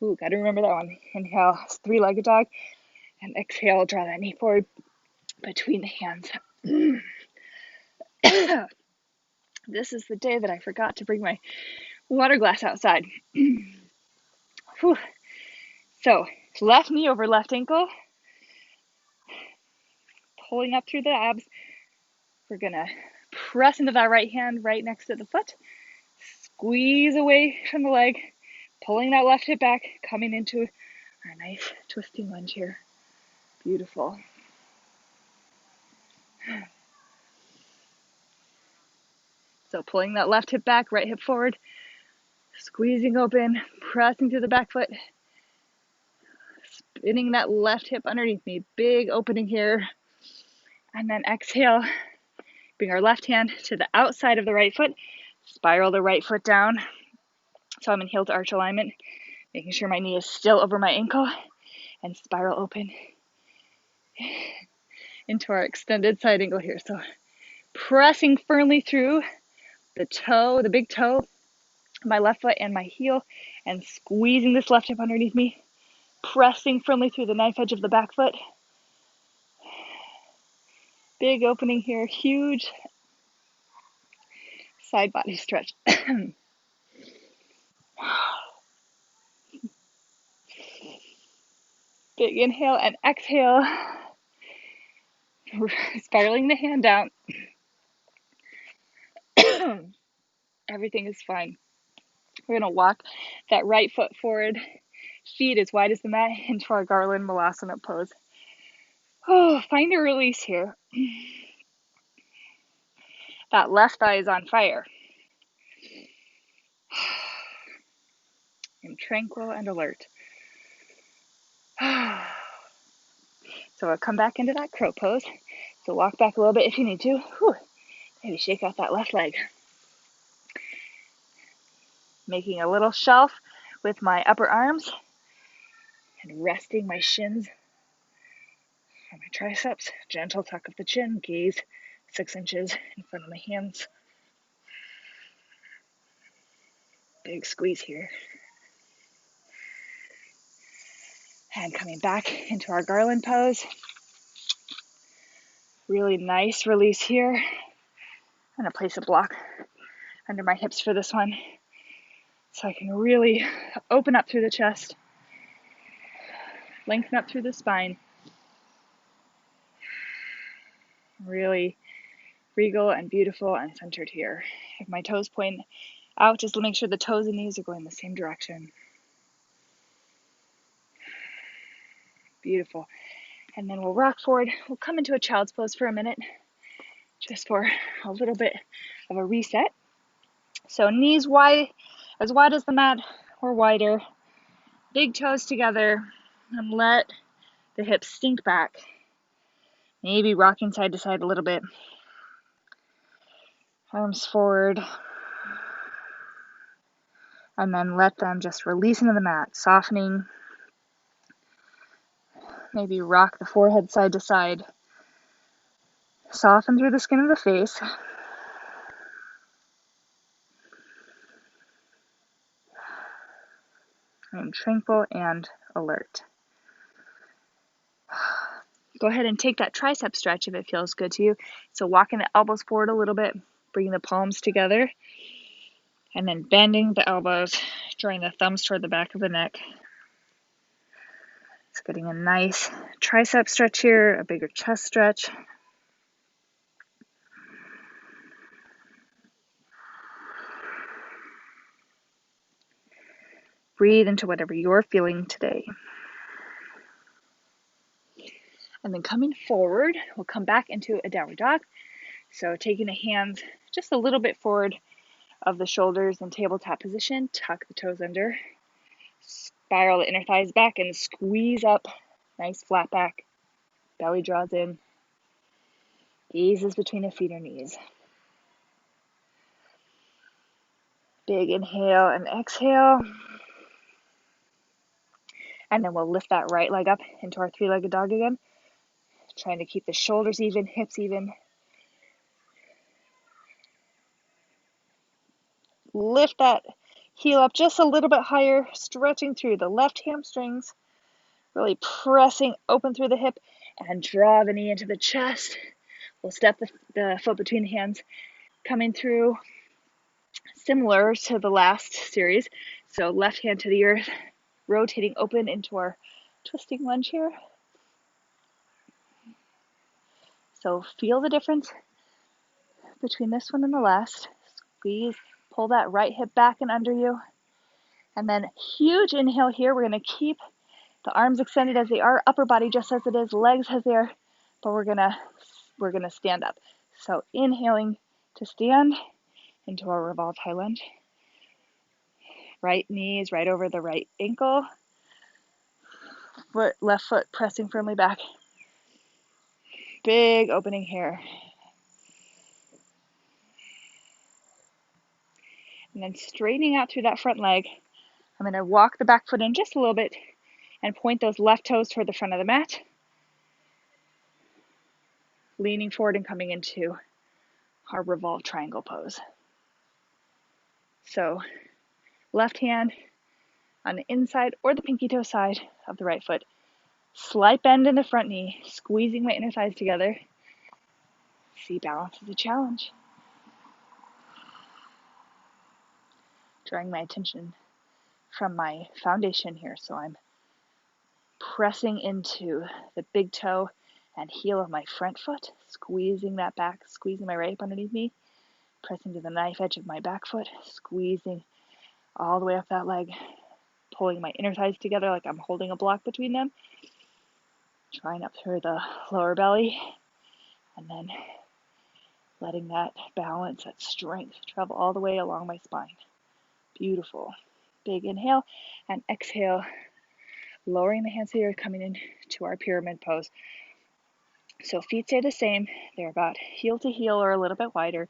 Ooh, gotta remember that one. Inhale, three-legged dog. And exhale, draw that knee forward between the hands. This is the day that I forgot to bring my water glass outside. So, left knee over left ankle. Pulling up through the abs. We're gonna press into that right hand right next to the foot. Squeeze away from the leg. Pulling that left hip back. Coming into our nice twisting lunge here. Beautiful. So pulling that left hip back, right hip forward. Squeezing open. Pressing through the back foot. Spinning that left hip underneath me. Big opening here. And then exhale. Bring our left hand to the outside of the right foot. Spiral the right foot down. So I'm in heel to arch alignment. Making sure my knee is still over my ankle. And spiral open into our extended side angle here. So pressing firmly through the toe, the big toe, my left foot and my heel, and squeezing this left hip underneath me. Pressing firmly through the knife edge of the back foot. Big opening here, huge side body stretch. Big inhale and exhale. Spiraling the hand down. Everything is fine. We're going to walk that right foot forward, feet as wide as the mat, into our garland malasana pose. Oh, find a release here. That left thigh is on fire. I'm tranquil and alert. So I'll come back into that crow pose. So walk back a little bit if you need to. Whew. Maybe shake out that left leg. Making a little shelf with my upper arms and resting my shins on my triceps. Gentle tuck of the chin, gaze 6 inches in front of my hands. Big squeeze here. And coming back into our garland pose. Really nice release here. I'm going to place a block under my hips for this one so I can really open up through the chest, lengthen up through the spine. Really regal and beautiful and centered here. If my toes point out, just make sure the toes and knees are going the same direction. Beautiful. And then we'll rock forward. We'll come into a child's pose for a minute, just for a little bit of a reset. So knees wide as the mat or wider. Big toes together, and let the hips sink back. Maybe rocking side to side a little bit. Arms forward. And then let them just release into the mat, softening. Maybe rock the forehead side to side. Soften through the skin of the face. And tranquil and alert. Go ahead and take that tricep stretch if it feels good to you. So walking the elbows forward a little bit, bringing the palms together, and then bending the elbows, drawing the thumbs toward the back of the neck. It's getting a nice tricep stretch here, a bigger chest stretch. Breathe into whatever you're feeling today. And then coming forward, we'll come back into a downward dog. So taking the hands just a little bit forward of the shoulders in tabletop position, tuck the toes under, spiral the inner thighs back and squeeze up, nice flat back, belly draws in, gazes between the feet or knees. Big inhale and exhale. And then we'll lift that right leg up into our three-legged dog again, trying to keep the shoulders even, hips even. Lift that heel up just a little bit higher, stretching through the left hamstrings, really pressing open through the hip, and draw the knee into the chest. We'll step the foot between the hands, coming through similar to the last series. So left hand to the earth, rotating open into our twisting lunge here. So feel the difference between this one and the last. Squeeze, pull that right hip back and under you. And then huge inhale here. We're going to keep the arms extended as they are, upper body just as it is, legs as they are, but we're gonna stand up. So inhaling to stand into our revolved high lunge. Right knee is right over the right ankle. Left foot pressing firmly back. Big opening here. And then straightening out through that front leg. I'm going to walk the back foot in just a little bit and point those left toes toward the front of the mat. Leaning forward and coming into our revolved triangle pose. So left hand on the inside or the pinky toe side of the right foot. Slight bend in the front knee, squeezing my inner thighs together. See, balance is a challenge. Drawing my attention from my foundation here, so I'm pressing into the big toe and heel of my front foot, squeezing that back, squeezing my right hip underneath me, pressing to the knife edge of my back foot, squeezing all the way up that leg, pulling my inner thighs together like I'm holding a block between them, trying up through the lower belly, and then letting that balance, that strength travel all the way along my spine. Beautiful. Big inhale and exhale, lowering the hands here, coming into our pyramid pose. So feet stay the same. They're about heel to heel or a little bit wider.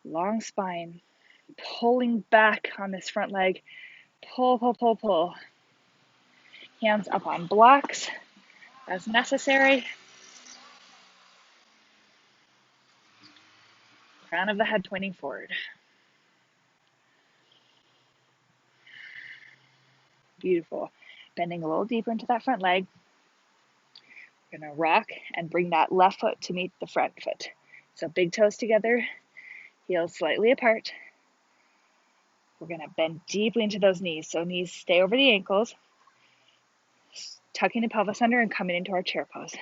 Long spine, pulling back on this front leg, Pull, pull, pull, pull. Hands up on blocks as necessary. Crown of the head pointing forward. Beautiful. Bending a little deeper into that front leg. We're going to rock and bring that left foot to meet the front foot. So big toes together, heels slightly apart. We're going to bend deeply into those knees. So knees stay over the ankles, tucking the pelvis under and coming into our chair pose.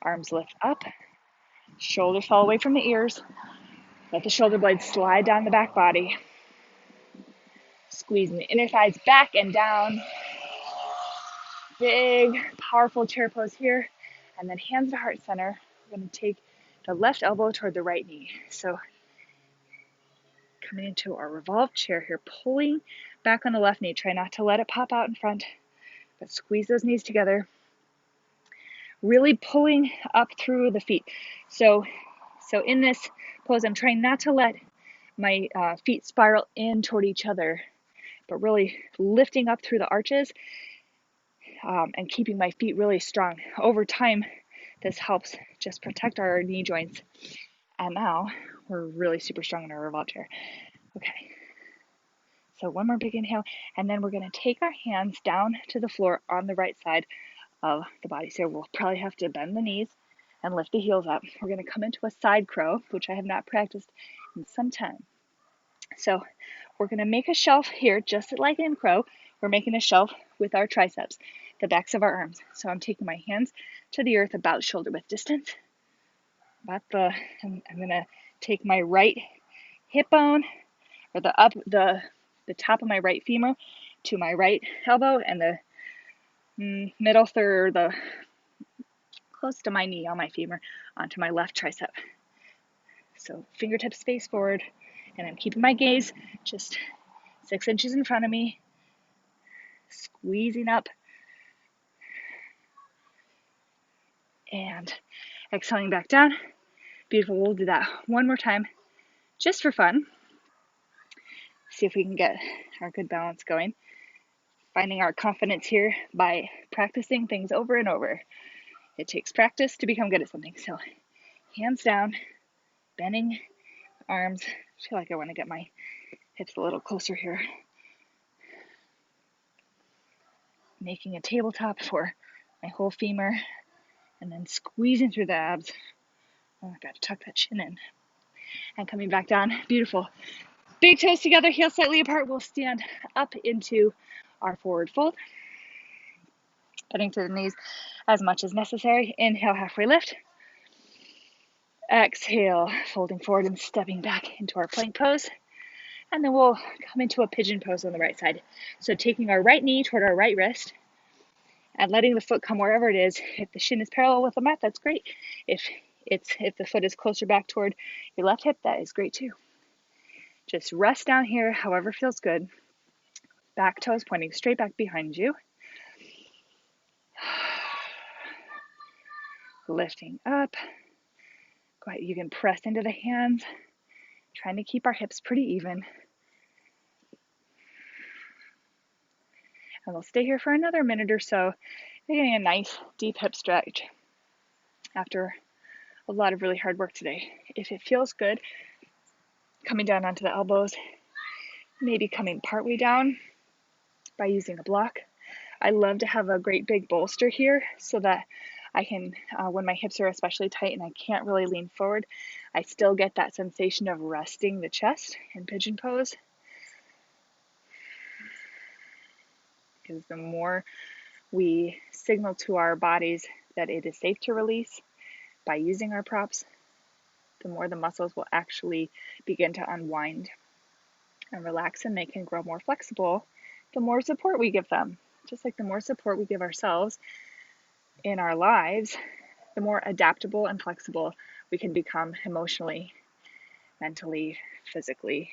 Arms lift up, shoulders fall away from the ears. Let the shoulder blades slide down the back body. Squeezing the inner thighs back and down. Big, powerful chair pose here. And then hands to heart center. We're going to take the left elbow toward the right knee. So coming into our revolved chair here, pulling back on the left knee. Try not to let it pop out in front, but squeeze those knees together. Really pulling up through the feet. So in this pose, I'm trying not to let my feet spiral in toward each other, but really lifting up through the arches and keeping my feet really strong. Over time, this helps just protect our knee joints. And now we're really super strong in our revolved chair. Okay. So one more big inhale, and then we're going to take our hands down to the floor on the right side of the body. So we'll probably have to bend the knees and lift the heels up. We're going to come into a side crow, which I have not practiced in some time. So we're going to make a shelf here, just like in crow. We're making a shelf with our triceps, the backs of our arms. So I'm taking my hands to the earth about shoulder width distance. I'm going to take my right hip bone, or the top of my right femur to my right elbow, and the middle third, the close to my knee on my femur, onto my left tricep. So fingertips face forward, and I'm keeping my gaze just 6 inches in front of me, squeezing up, and exhaling back down. Beautiful. We'll do that one more time just for fun. See if we can get our good balance going. Finding our confidence here by practicing things over and over. It takes practice to become good at something. So hands down, bending arms. I feel like I want to get my hips a little closer here. Making a tabletop for my whole femur, and then squeezing through the abs. Oh, I've got to tuck that chin in. And coming back down. Beautiful. Big toes together, heels slightly apart. We'll stand up into our forward fold. Bending to the knees as much as necessary. Inhale, halfway lift. Exhale, folding forward and stepping back into our plank pose. And then we'll come into a pigeon pose on the right side. So taking our right knee toward our right wrist and letting the foot come wherever it is. If the shin is parallel with the mat, that's great. If the foot is closer back toward your left hip, that is great too. Just rest down here, however feels good. Back toes pointing straight back behind you. Lifting up. Go ahead, you can press into the hands, trying to keep our hips pretty even. And we'll stay here for another minute or so, getting a nice deep hip stretch after a lot of really hard work today. If it feels good, coming down onto the elbows, maybe coming partway down by using a block. I love to have a great big bolster here so that I can, when my hips are especially tight and I can't really lean forward, I still get that sensation of resting the chest in pigeon pose. Because the more we signal to our bodies that it is safe to release by using our props, the more the muscles will actually begin to unwind and relax, and they can grow more flexible the more support we give them. Just like the more support we give ourselves in our lives, the more adaptable and flexible we can become emotionally, mentally, physically.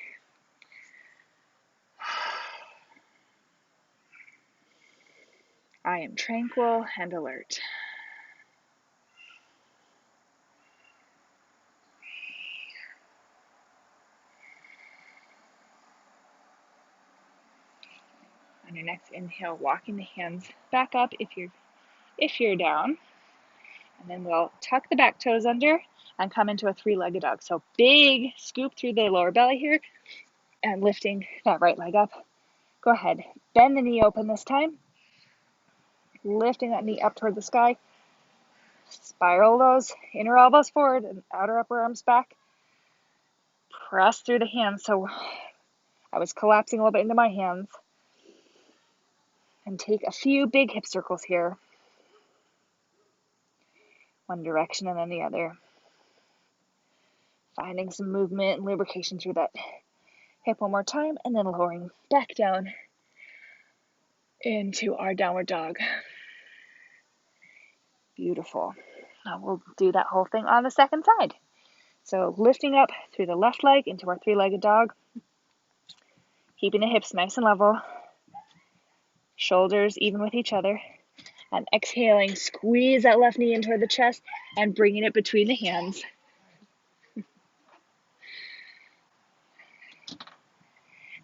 I am tranquil and alert. On your next inhale, walking the hands back up if you're down. And then we'll tuck the back toes under and come into a three-legged dog. So big scoop through the lower belly here and lifting that right leg up. Go ahead, bend the knee open this time. Lifting that knee up toward the sky. Spiral those inner elbows forward and outer upper arms back. Press through the hands. So I was collapsing a little bit into my hands. And take a few big hip circles here. One direction and then the other. Finding some movement and lubrication through that hip one more time, and then lowering back down into our downward dog. Beautiful. Now we'll do that whole thing on the second side. So lifting up through the left leg into our three-legged dog. Keeping the hips nice and level. Shoulders even with each other. And exhaling, squeeze that left knee in toward the chest and bringing it between the hands.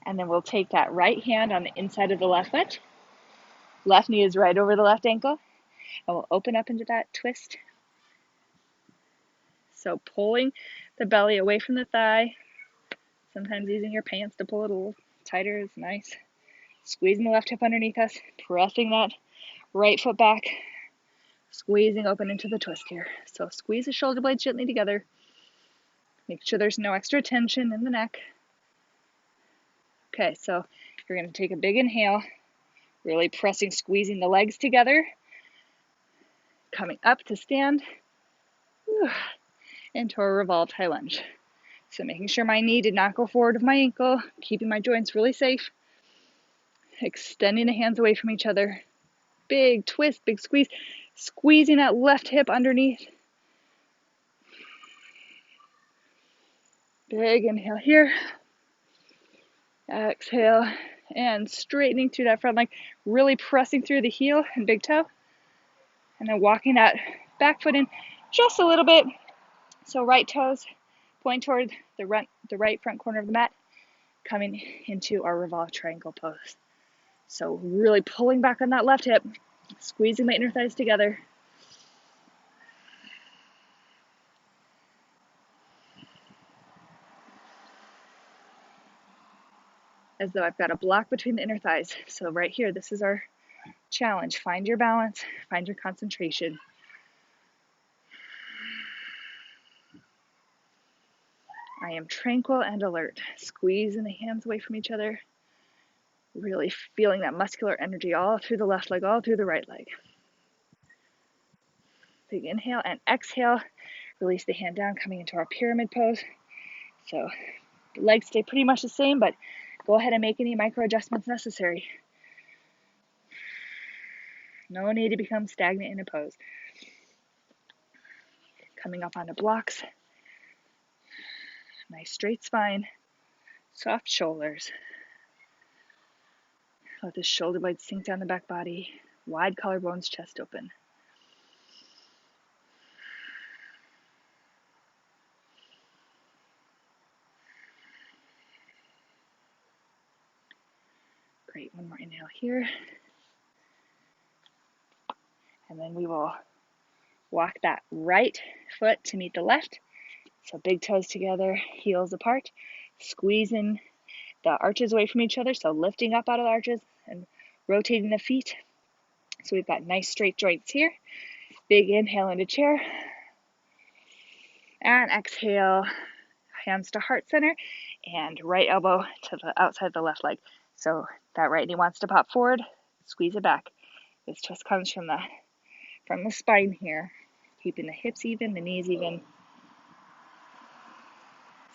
And then we'll take that right hand on the inside of the left foot. Left knee is right over the left ankle. And we'll open up into that twist. So pulling the belly away from the thigh. Sometimes using your pants to pull it a little tighter is nice. Squeezing the left hip underneath us. Pressing that right foot back. Squeezing open into the twist here. So squeeze the shoulder blades gently together. Make sure there's no extra tension in the neck. Okay, so you're going to take a big inhale. Really pressing, squeezing the legs together. Coming up to stand. Into a revolved high lunge. So making sure my knee did not go forward with my ankle. Keeping my joints really safe. Extending the hands away from each other. Big twist, big squeeze. Squeezing that left hip underneath. Big inhale here. Exhale. And straightening through that front leg. Really pressing through the heel and big toe. And then walking that back foot in just a little bit. So right toes point toward the right front corner of the mat. Coming into our revolved triangle pose. So really pulling back on that left hip. Squeezing the inner thighs together. As though I've got a block between the inner thighs. So right here, this is our challenge. Find your balance, find your concentration. I am tranquil and alert. Squeezing the hands away from each other. Really feeling that muscular energy all through the left leg, all through the right leg. Big inhale and exhale. Release the hand down, coming into our pyramid pose. So the legs stay pretty much the same, but go ahead and make any micro adjustments necessary. No need to become stagnant in a pose. Coming up onto blocks. Nice straight spine. Soft shoulders. Let the shoulder blades sink down the back body. Wide collarbones, chest open. Great, one more inhale here. And then we will walk that right foot to meet the left. So big toes together, heels apart. Squeezing the arches away from each other. So lifting up out of the arches and rotating the feet. So we've got nice straight joints here. Big inhale into chair. And exhale, hands to heart center. And right elbow to the outside of the left leg. So that right knee wants to pop forward. Squeeze it back. This twist comes from the spine here. Keeping the hips even, the knees even.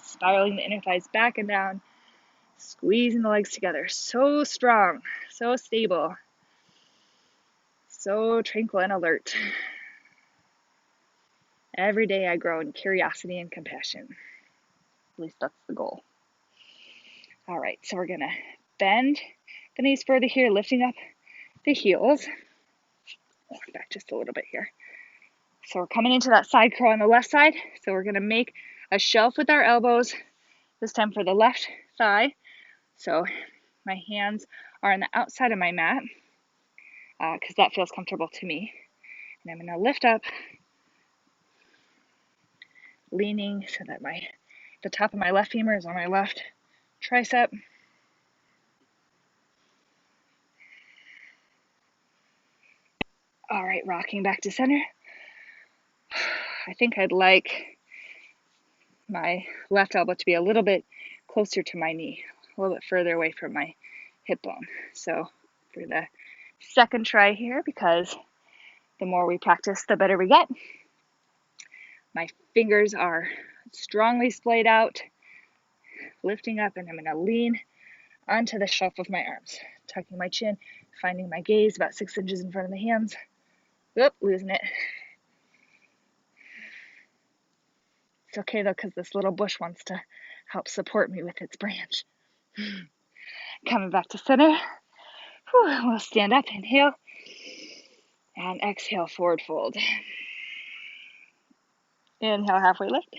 Spiraling the inner thighs back and down. Squeezing the legs together. So strong, so stable. So tranquil and alert. Every day I grow in curiosity and compassion. At least that's the goal. All right, so we're gonna bend the knees further here, lifting up the heels. Walk back just a little bit here. So we're coming into that side curl on the left side. So we're gonna make a shelf with our elbows, this time for the left thigh. So My hands are on the outside of my mat because that feels comfortable to me. And I'm going to lift up, leaning so that the top of my left femur is on my left tricep. All right, rocking back to center. I think I'd like my left elbow to be a little bit closer to my knee, a little bit further away from my hip bone. So for the second try here, because the more we practice, the better we get. My fingers are strongly splayed out, lifting up, and I'm going to lean onto the shelf of my arms, tucking my chin, finding my gaze about 6 inches in front of the hands. Oop, losing it. It's okay though, because this little bush wants to help support me with its branch. Coming back to center. We'll stand up, inhale, and exhale, forward fold. Inhale, halfway lift.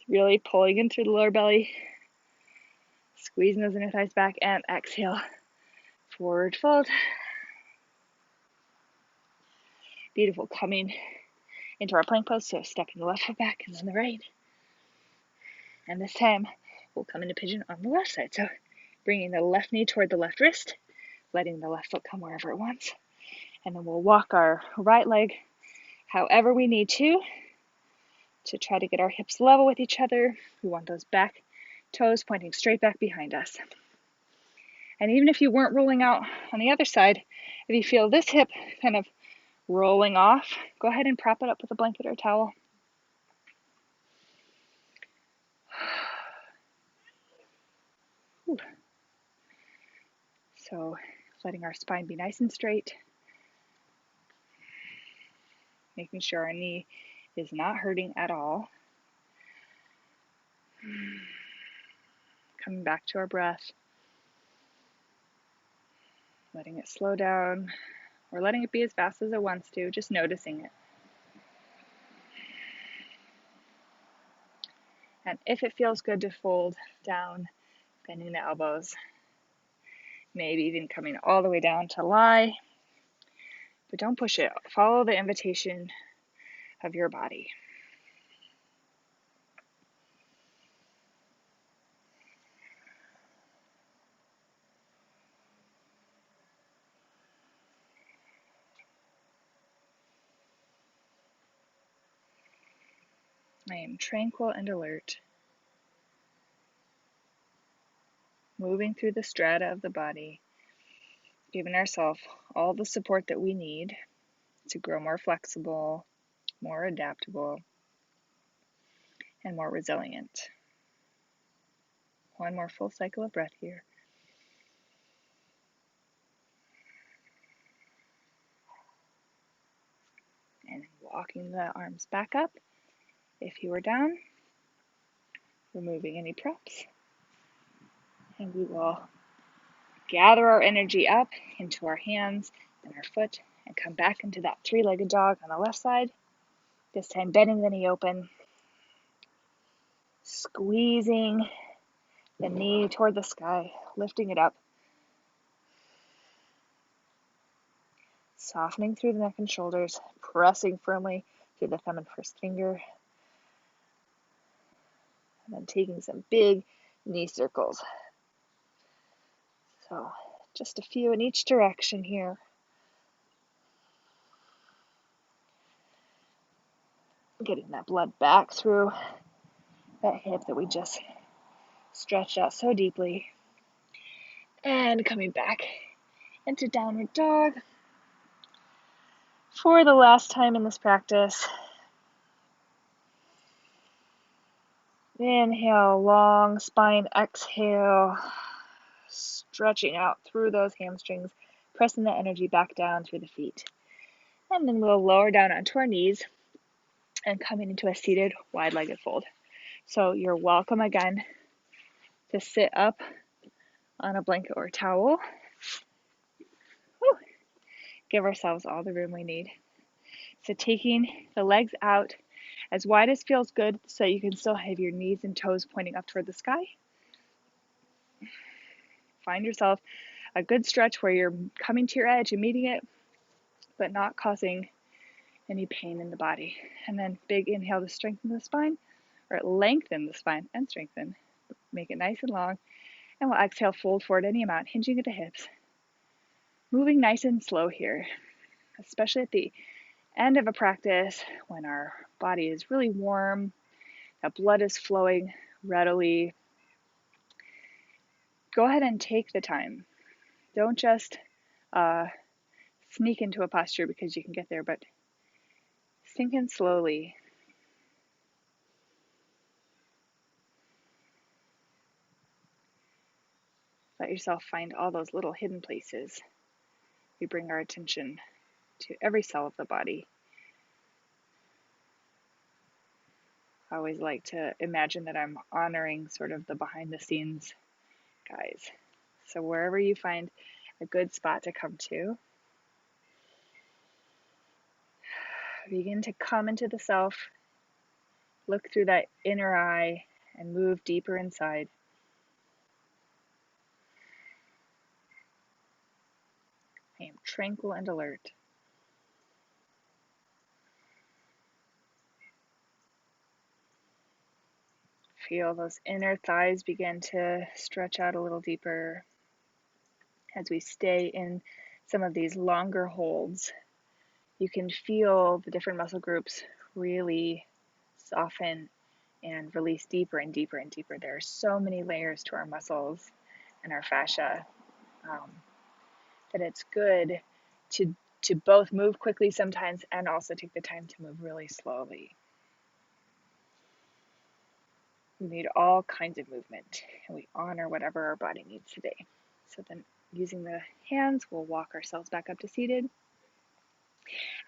Really pulling in through the lower belly. Squeezing those inner thighs back, and exhale, forward fold. Beautiful. Coming into our plank pose, so stepping the left foot back and then the right. And this time, we'll come into pigeon on the left side. So bringing the left knee toward the left wrist, letting the left foot come wherever it wants. And then we'll walk our right leg however we need to try to get our hips level with each other. We want those back toes pointing straight back behind us. And even if you weren't rolling out on the other side, if you feel this hip kind of rolling off, go ahead and prop it up with a blanket or a towel. So letting our spine be nice and straight, making sure our knee is not hurting at all. Coming back to our breath, letting it slow down, or letting it be as fast as it wants to, just noticing it. And if it feels good to fold down, bending the elbows, maybe even coming all the way down to lie, but don't push it. Follow the invitation of your body. I am tranquil and alert, moving through the strata of the body, giving ourselves all the support that we need to grow more flexible, more adaptable, and more resilient. One more full cycle of breath here. And walking the arms back up. If you were down, removing any props. And we will gather our energy up into our hands and our foot and come back into that three-legged dog on the left side. This time bending the knee open, squeezing the knee toward the sky, lifting it up, softening through the neck and shoulders, pressing firmly through the thumb and first finger, and then taking some big knee circles. So just a few in each direction here. Getting that blood back through that hip that we just stretched out so deeply. And coming back into downward dog. For the last time in this practice, inhale, long spine, exhale, stretching out through those hamstrings, pressing the energy back down through the feet. And then we'll lower down onto our knees and coming into a seated wide-legged fold. So you're welcome again to sit up on a blanket or towel. Give ourselves all the room we need. So taking the legs out as wide as feels good so you can still have your knees and toes pointing up toward the sky. find yourself a good stretch where you're coming to your edge and meeting it, but not causing any pain in the body. And then big inhale to strengthen the spine, or lengthen the spine and strengthen. Make it nice and long. And we'll exhale, fold forward any amount, hinging at the hips. Moving nice and slow here, especially at the end of a practice when our body is really warm, that blood is flowing readily. Go ahead and take the time. Don't just sneak into a posture because you can get there, but sink in slowly. Let yourself find all those little hidden places. We bring our attention to every cell of the body. I always like to imagine that I'm honoring sort of the behind the scenes guys. So wherever you find a good spot to come to, begin to come into the self, look through that inner eye, and move deeper inside. I am tranquil and alert. Feel those inner thighs begin to stretch out a little deeper as we stay in some of these longer holds. You can feel the different muscle groups really soften and release deeper and deeper and deeper. There are so many layers to our muscles and our fascia that it's good to both move quickly sometimes and also take the time to move really slowly. We need all kinds of movement, and we honor whatever our body needs today. So then using the hands, we'll walk ourselves back up to seated.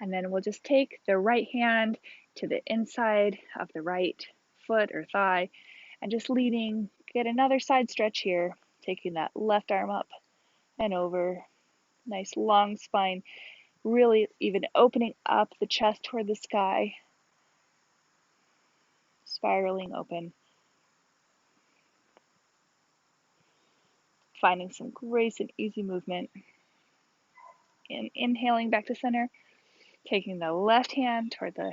And then we'll just take the right hand to the inside of the right foot or thigh and just leading, get another side stretch here, taking that left arm up and over. Nice long spine, really even opening up the chest toward the sky, spiraling open. Finding some grace and easy movement. And inhaling back to center, taking the left hand toward the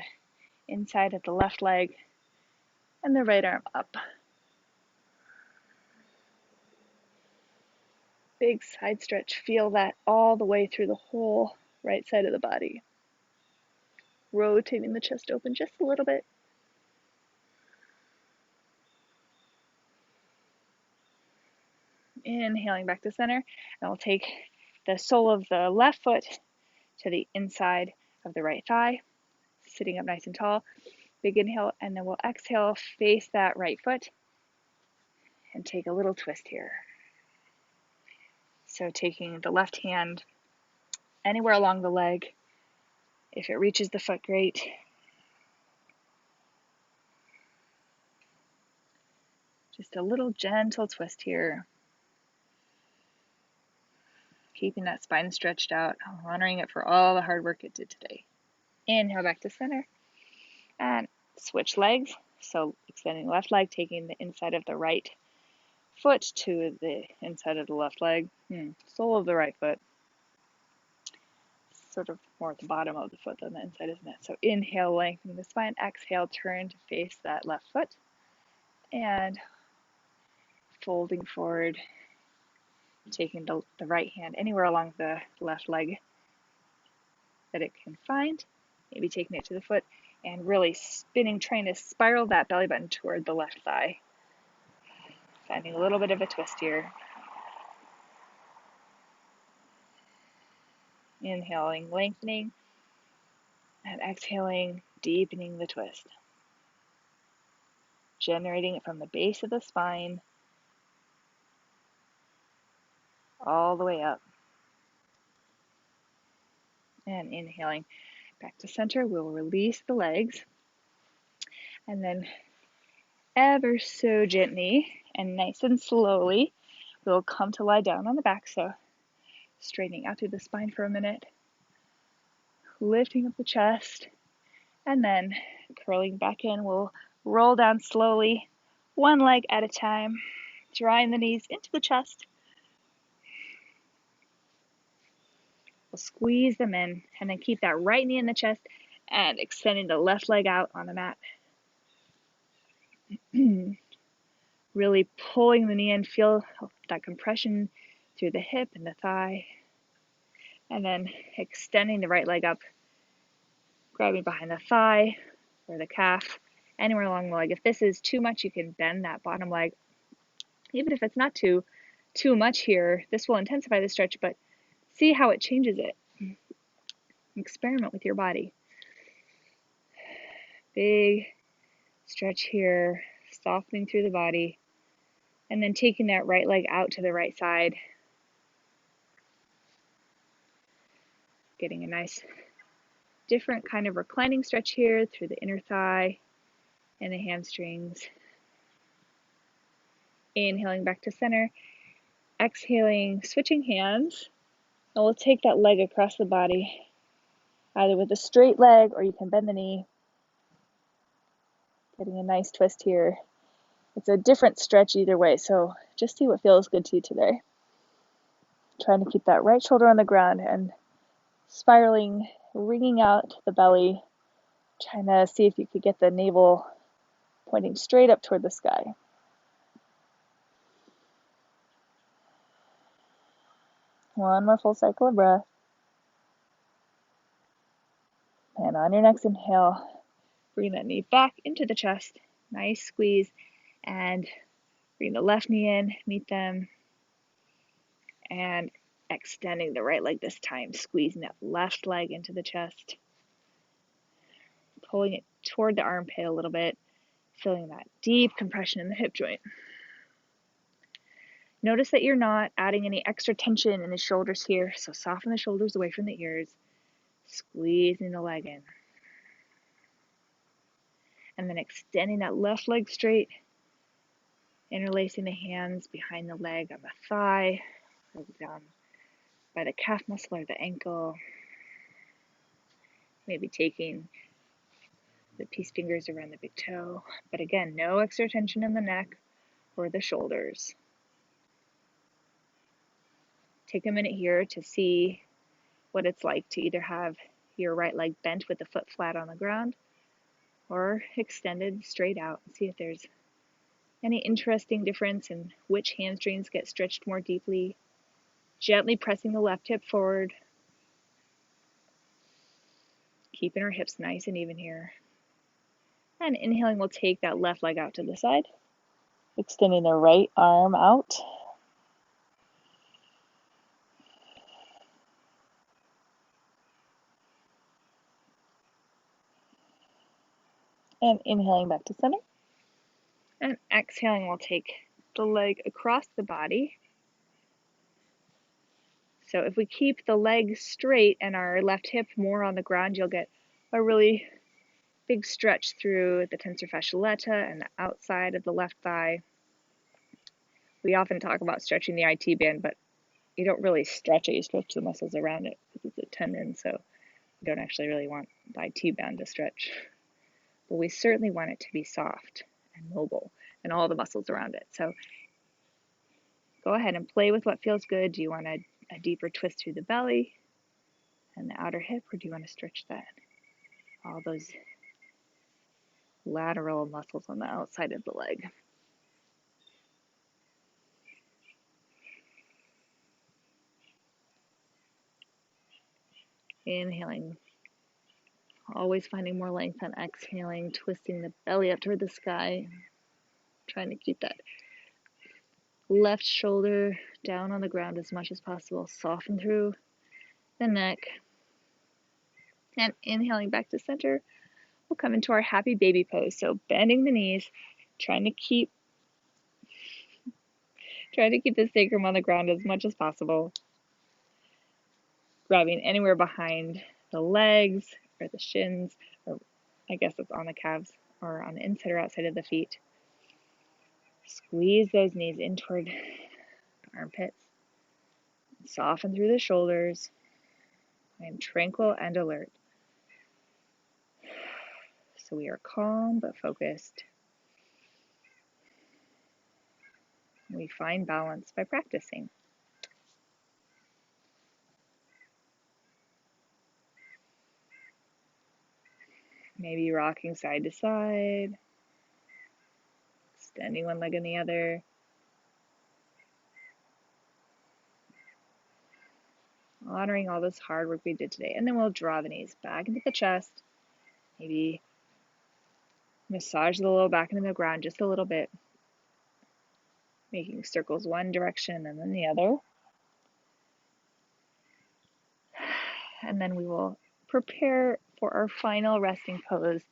inside of the left leg and the right arm up. Big side stretch. Feel that all the way through the whole right side of the body. Rotating the chest open just a little bit. Inhaling back to center, and we'll take the sole of the left foot to the inside of the right thigh, sitting up nice and tall. Big inhale, and then we'll exhale, face that right foot, and take a little twist here. So taking the left hand anywhere along the leg. If it reaches the foot, great. Just a little gentle twist here. Keeping that spine stretched out, honoring it for all the hard work it did today. Inhale back to center. And switch legs. So extending the left leg, taking the inside of the right foot to the inside of the left leg. Sole of the right foot. Sort of more at the bottom of the foot than the inside, isn't it? So inhale, lengthen the spine. Exhale, turn to face that left foot. And folding forward, taking the right hand anywhere along the left leg that it can find. Maybe taking it to the foot and really spinning, trying to spiral that belly button toward the left thigh. Finding a little bit of a twist here. Inhaling, lengthening, and exhaling, deepening the twist. Generating it from the base of the spine all the way up. And inhaling back to center, we'll release the legs. And then ever so gently and nice and slowly, we'll come to lie down on the back. So straightening out through the spine for a minute, lifting up the chest, and then curling back in. We'll roll down slowly, one leg at a time, drawing the knees into the chest, We'll squeeze them in and then keep that right knee in the chest and extending the left leg out on the mat. Really pulling the knee in, feel that compression through the hip and the thigh. And then extending the right leg up, grabbing behind the thigh or the calf, anywhere along the leg. If this is too much, you can bend that bottom leg. Even if it's not too much here, this will intensify the stretch, but see how it changes it. Experiment with your body. Big stretch here, softening through the body, and then taking that right leg out to the right side. Getting a nice different kind of reclining stretch here through the inner thigh and the hamstrings. Inhaling back to center. Exhaling, switching hands. And we'll take that leg across the body, either with a straight leg or you can bend the knee. Getting a nice twist here. It's a different stretch either way, so just see what feels good to you today. Trying to keep that right shoulder on the ground and spiraling, wringing out the belly, trying to see if you could get the navel pointing straight up toward the sky. One more full cycle of breath. And on your next inhale, bring that knee back into the chest. Nice squeeze. And bring the left knee in, meet them. And extending the right leg this time, squeezing that left leg into the chest. Pulling it toward the armpit a little bit, feeling that deep compression in the hip joint. Notice that you're not adding any extra tension in the shoulders here, so soften the shoulders away from the ears, squeezing the leg in. And then extending that left leg straight, interlacing the hands behind the leg on the thigh, down by the calf muscle or the ankle. Maybe taking the peace fingers around the big toe. But again, no extra tension in the neck or the shoulders. Take a minute here to see what it's like to either have your right leg bent with the foot flat on the ground or extended straight out, and see if there's any interesting difference in which hamstrings get stretched more deeply. Gently pressing the left hip forward, keeping our hips nice and even here. And inhaling, we'll take that left leg out to the side, extending the right arm out. And inhaling back to center. And exhaling, we'll take the leg across the body. So if we keep the leg straight and our left hip more on the ground, you'll get a really big stretch through the tensor fasciae lata and the outside of the left thigh. We often talk about stretching the IT band, but you don't really stretch it. You stretch the muscles around it because it's a tendon, so you don't actually really want the IT band to stretch. But we certainly want it to be soft and mobile and all the muscles around it. So go ahead and play with what feels good. Do you want a deeper twist through the belly and the outer hip, or do you want to stretch that? All those lateral muscles on the outside of the leg. Inhaling, always finding more length on exhaling, twisting the belly up toward the sky, trying to keep that left shoulder down on the ground as much as possible. Soften through the neck. And inhaling back to center, we'll come into our happy baby pose. So bending the knees, trying to keep the sacrum on the ground as much as possible. Grabbing anywhere behind the legs or the shins, or I guess it's on the calves or on the inside or outside of the feet. Squeeze those knees in toward the armpits. Soften through the shoulders. I'm tranquil and alert. So we are calm but focused. We find balance by practicing. Maybe rocking side to side, extending one leg and the other. Honoring all this hard work we did today. And then we'll draw the knees back into the chest. Maybe massage the low back into the ground just a little bit, making circles one direction and then the other. And then we will prepare for our final resting pose,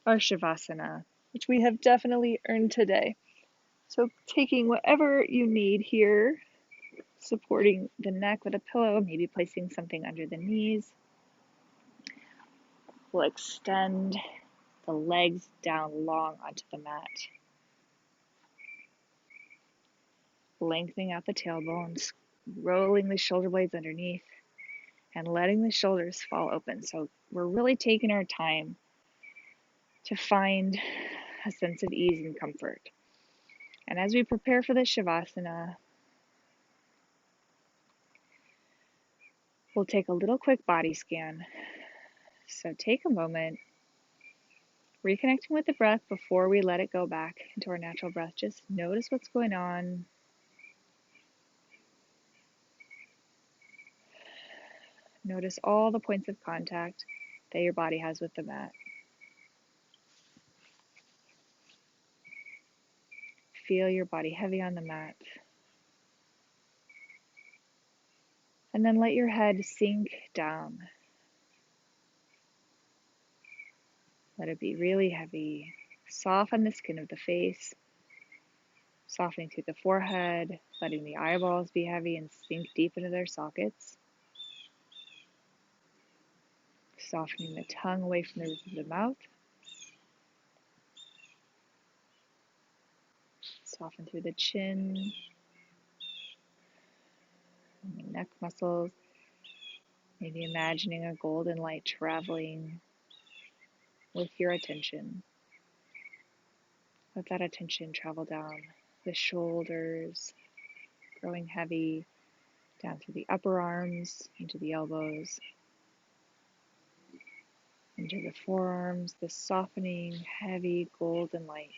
our Shavasana, which we have definitely earned today. So taking whatever you need here, supporting the neck with a pillow, maybe placing something under the knees. We'll extend the legs down long onto the mat, lengthening out the tailbones, rolling the shoulder blades underneath, and letting the shoulders fall open. So we're really taking our time to find a sense of ease and comfort. And as we prepare for the Shavasana, we'll take a little quick body scan. So take a moment, reconnecting with the breath before we let it go back into our natural breath. Just notice what's going on. Notice all the points of contact that your body has with the mat. Feel your body heavy on the mat. And then let your head sink down. Let it be really heavy. Soften the skin of the face, softening through the forehead, letting the eyeballs be heavy and sink deep into their sockets. Softening the tongue away from the roof of the mouth. Soften through the chin, and the neck muscles. Maybe imagining a golden light traveling with your attention. Let that attention travel down the shoulders, growing heavy, down through the upper arms, into the elbows, into the forearms, the softening, heavy golden light,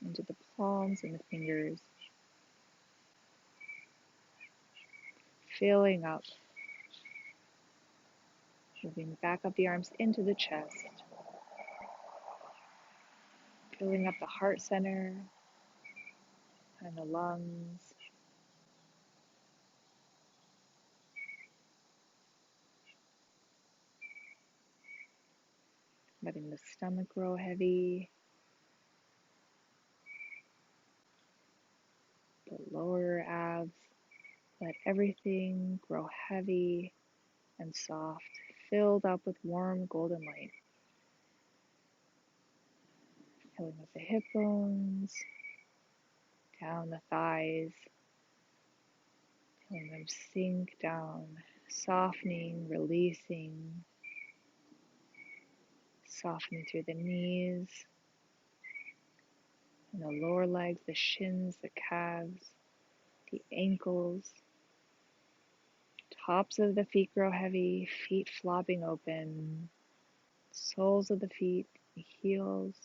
into the palms and the fingers, filling up, moving back up the arms into the chest, filling up the heart center and the lungs, letting the stomach grow heavy, the lower abs, let everything grow heavy and soft, filled up with warm golden light. Filling up the hip bones, down the thighs, feeling them sink down, softening, releasing, softening through the knees, and the lower legs, the shins, the calves, the ankles. Tops of the feet grow heavy, feet flopping open, soles of the feet, the heels,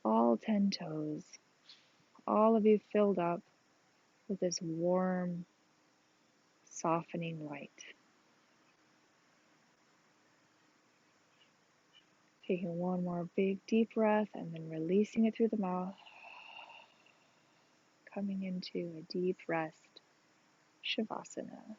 all 10 toes, all of you filled up with this warm, softening light. Taking one more big deep breath and then releasing it through the mouth, coming into a deep rest, Shavasana.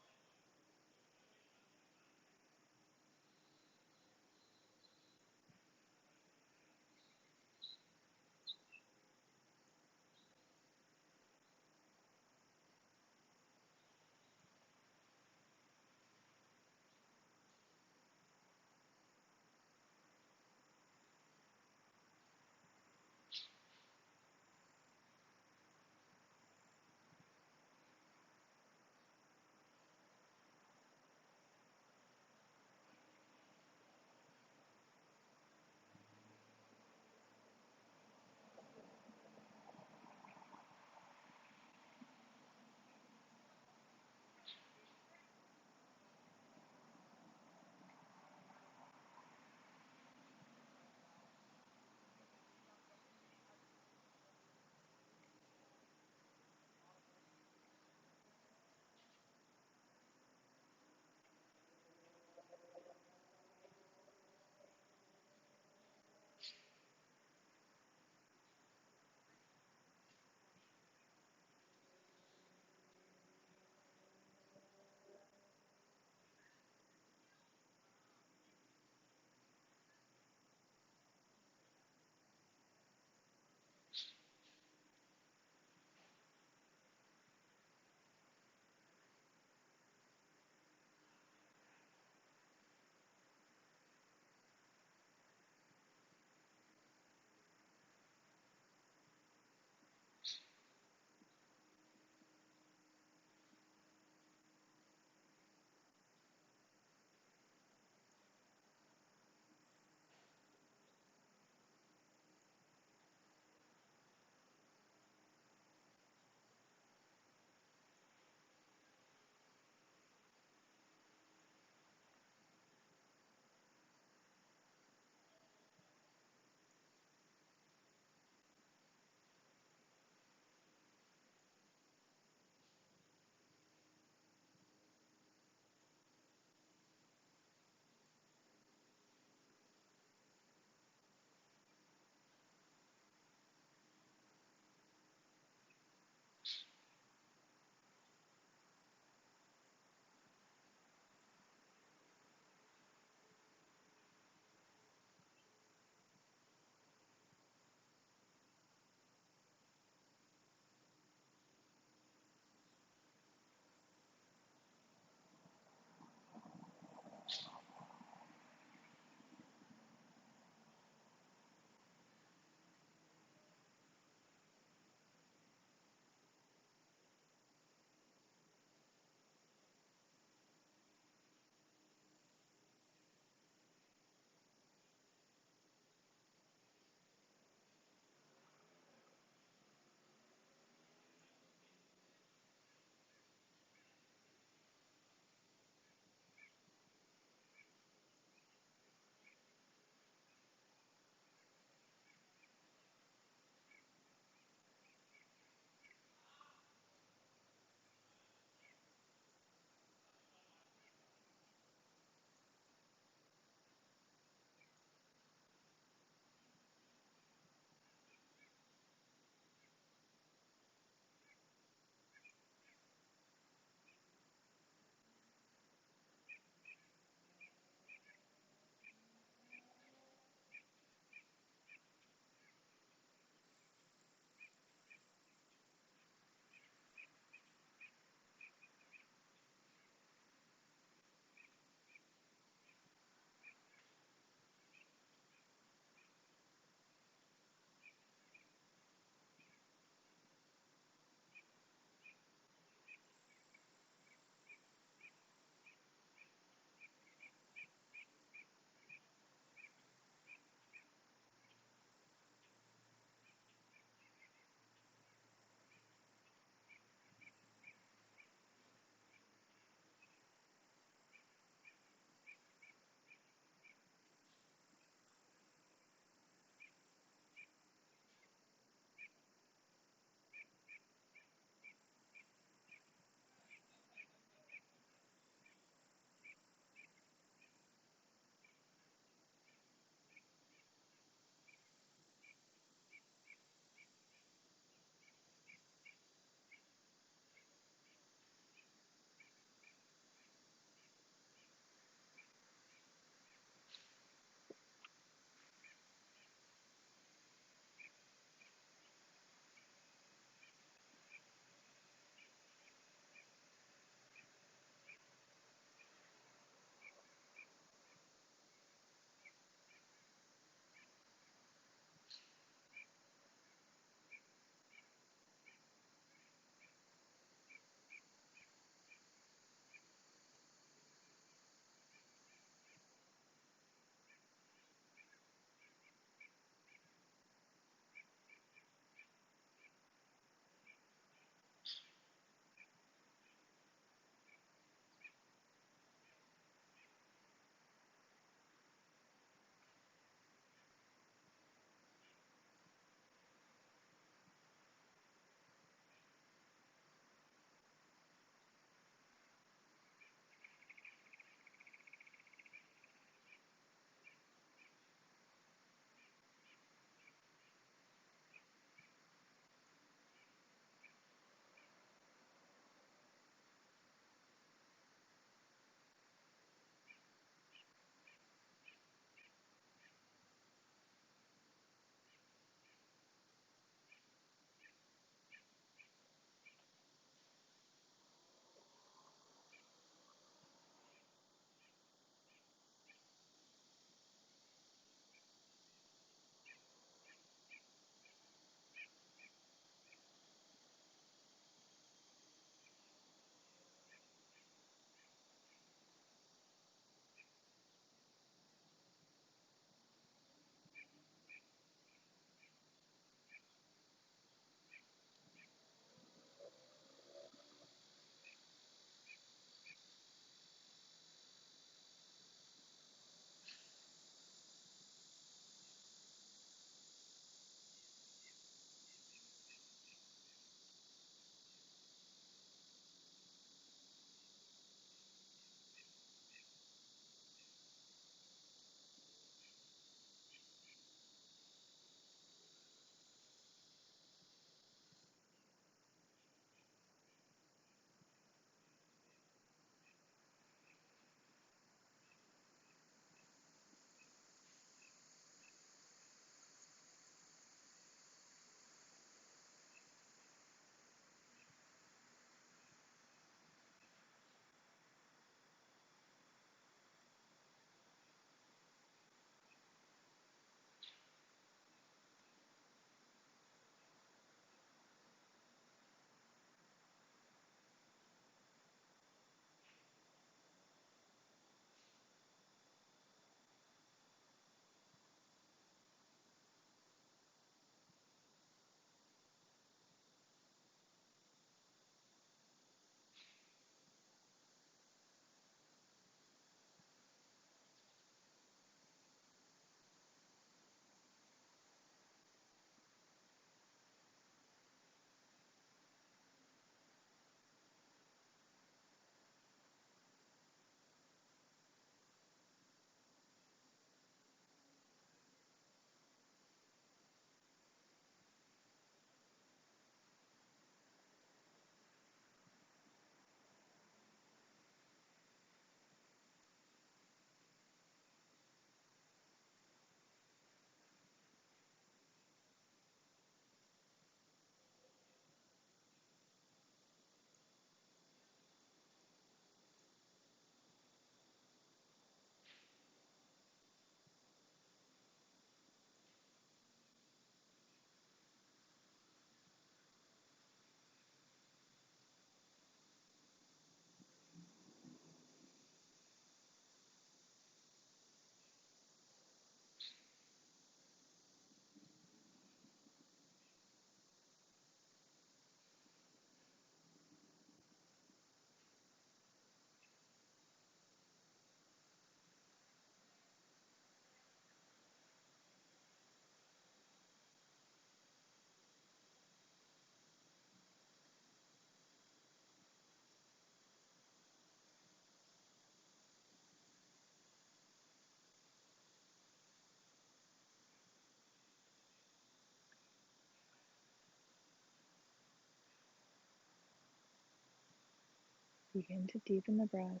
Begin to deepen the breath,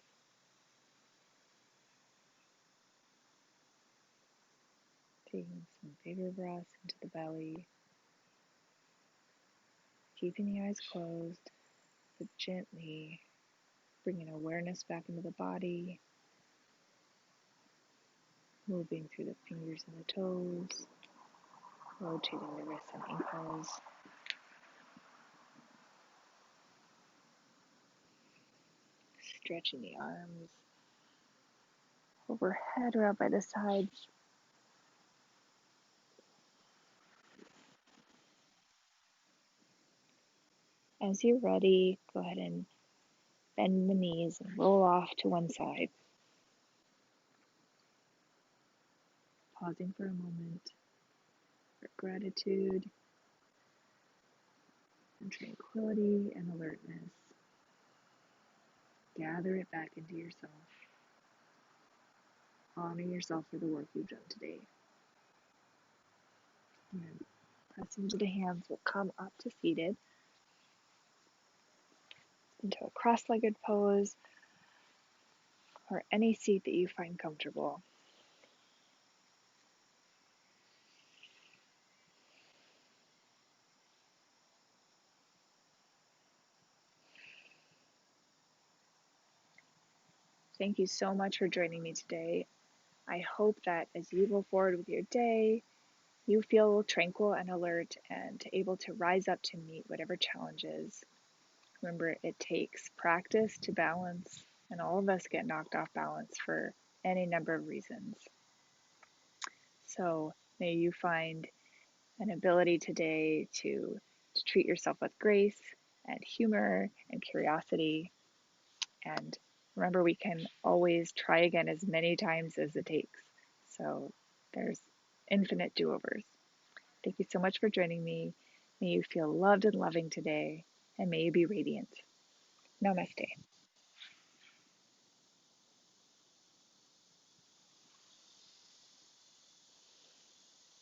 taking some bigger breaths into the belly, keeping the eyes closed, but gently bringing awareness back into the body, moving through the fingers and the toes, rotating the wrists and ankles, stretching the arms overhead or out by the sides. As you're ready, go ahead and bend the knees and roll off to one side, pausing for a moment for gratitude and tranquility and alertness. Gather it back into yourself. Honor yourself for the work you've done today. And pressing into the hands, will come up to seated into a cross-legged pose or any seat that you find comfortable. Thank you so much for joining me today. I hope that as you go forward with your day, you feel tranquil and alert and able to rise up to meet whatever challenges. Remember, it takes practice to balance, and all of us get knocked off balance for any number of reasons. So may you find an ability today to treat yourself with grace and humor and curiosity. And remember, we can always try again as many times as it takes. So there's infinite do-overs. Thank you so much for joining me. May you feel loved and loving today, and may you be radiant. Namaste.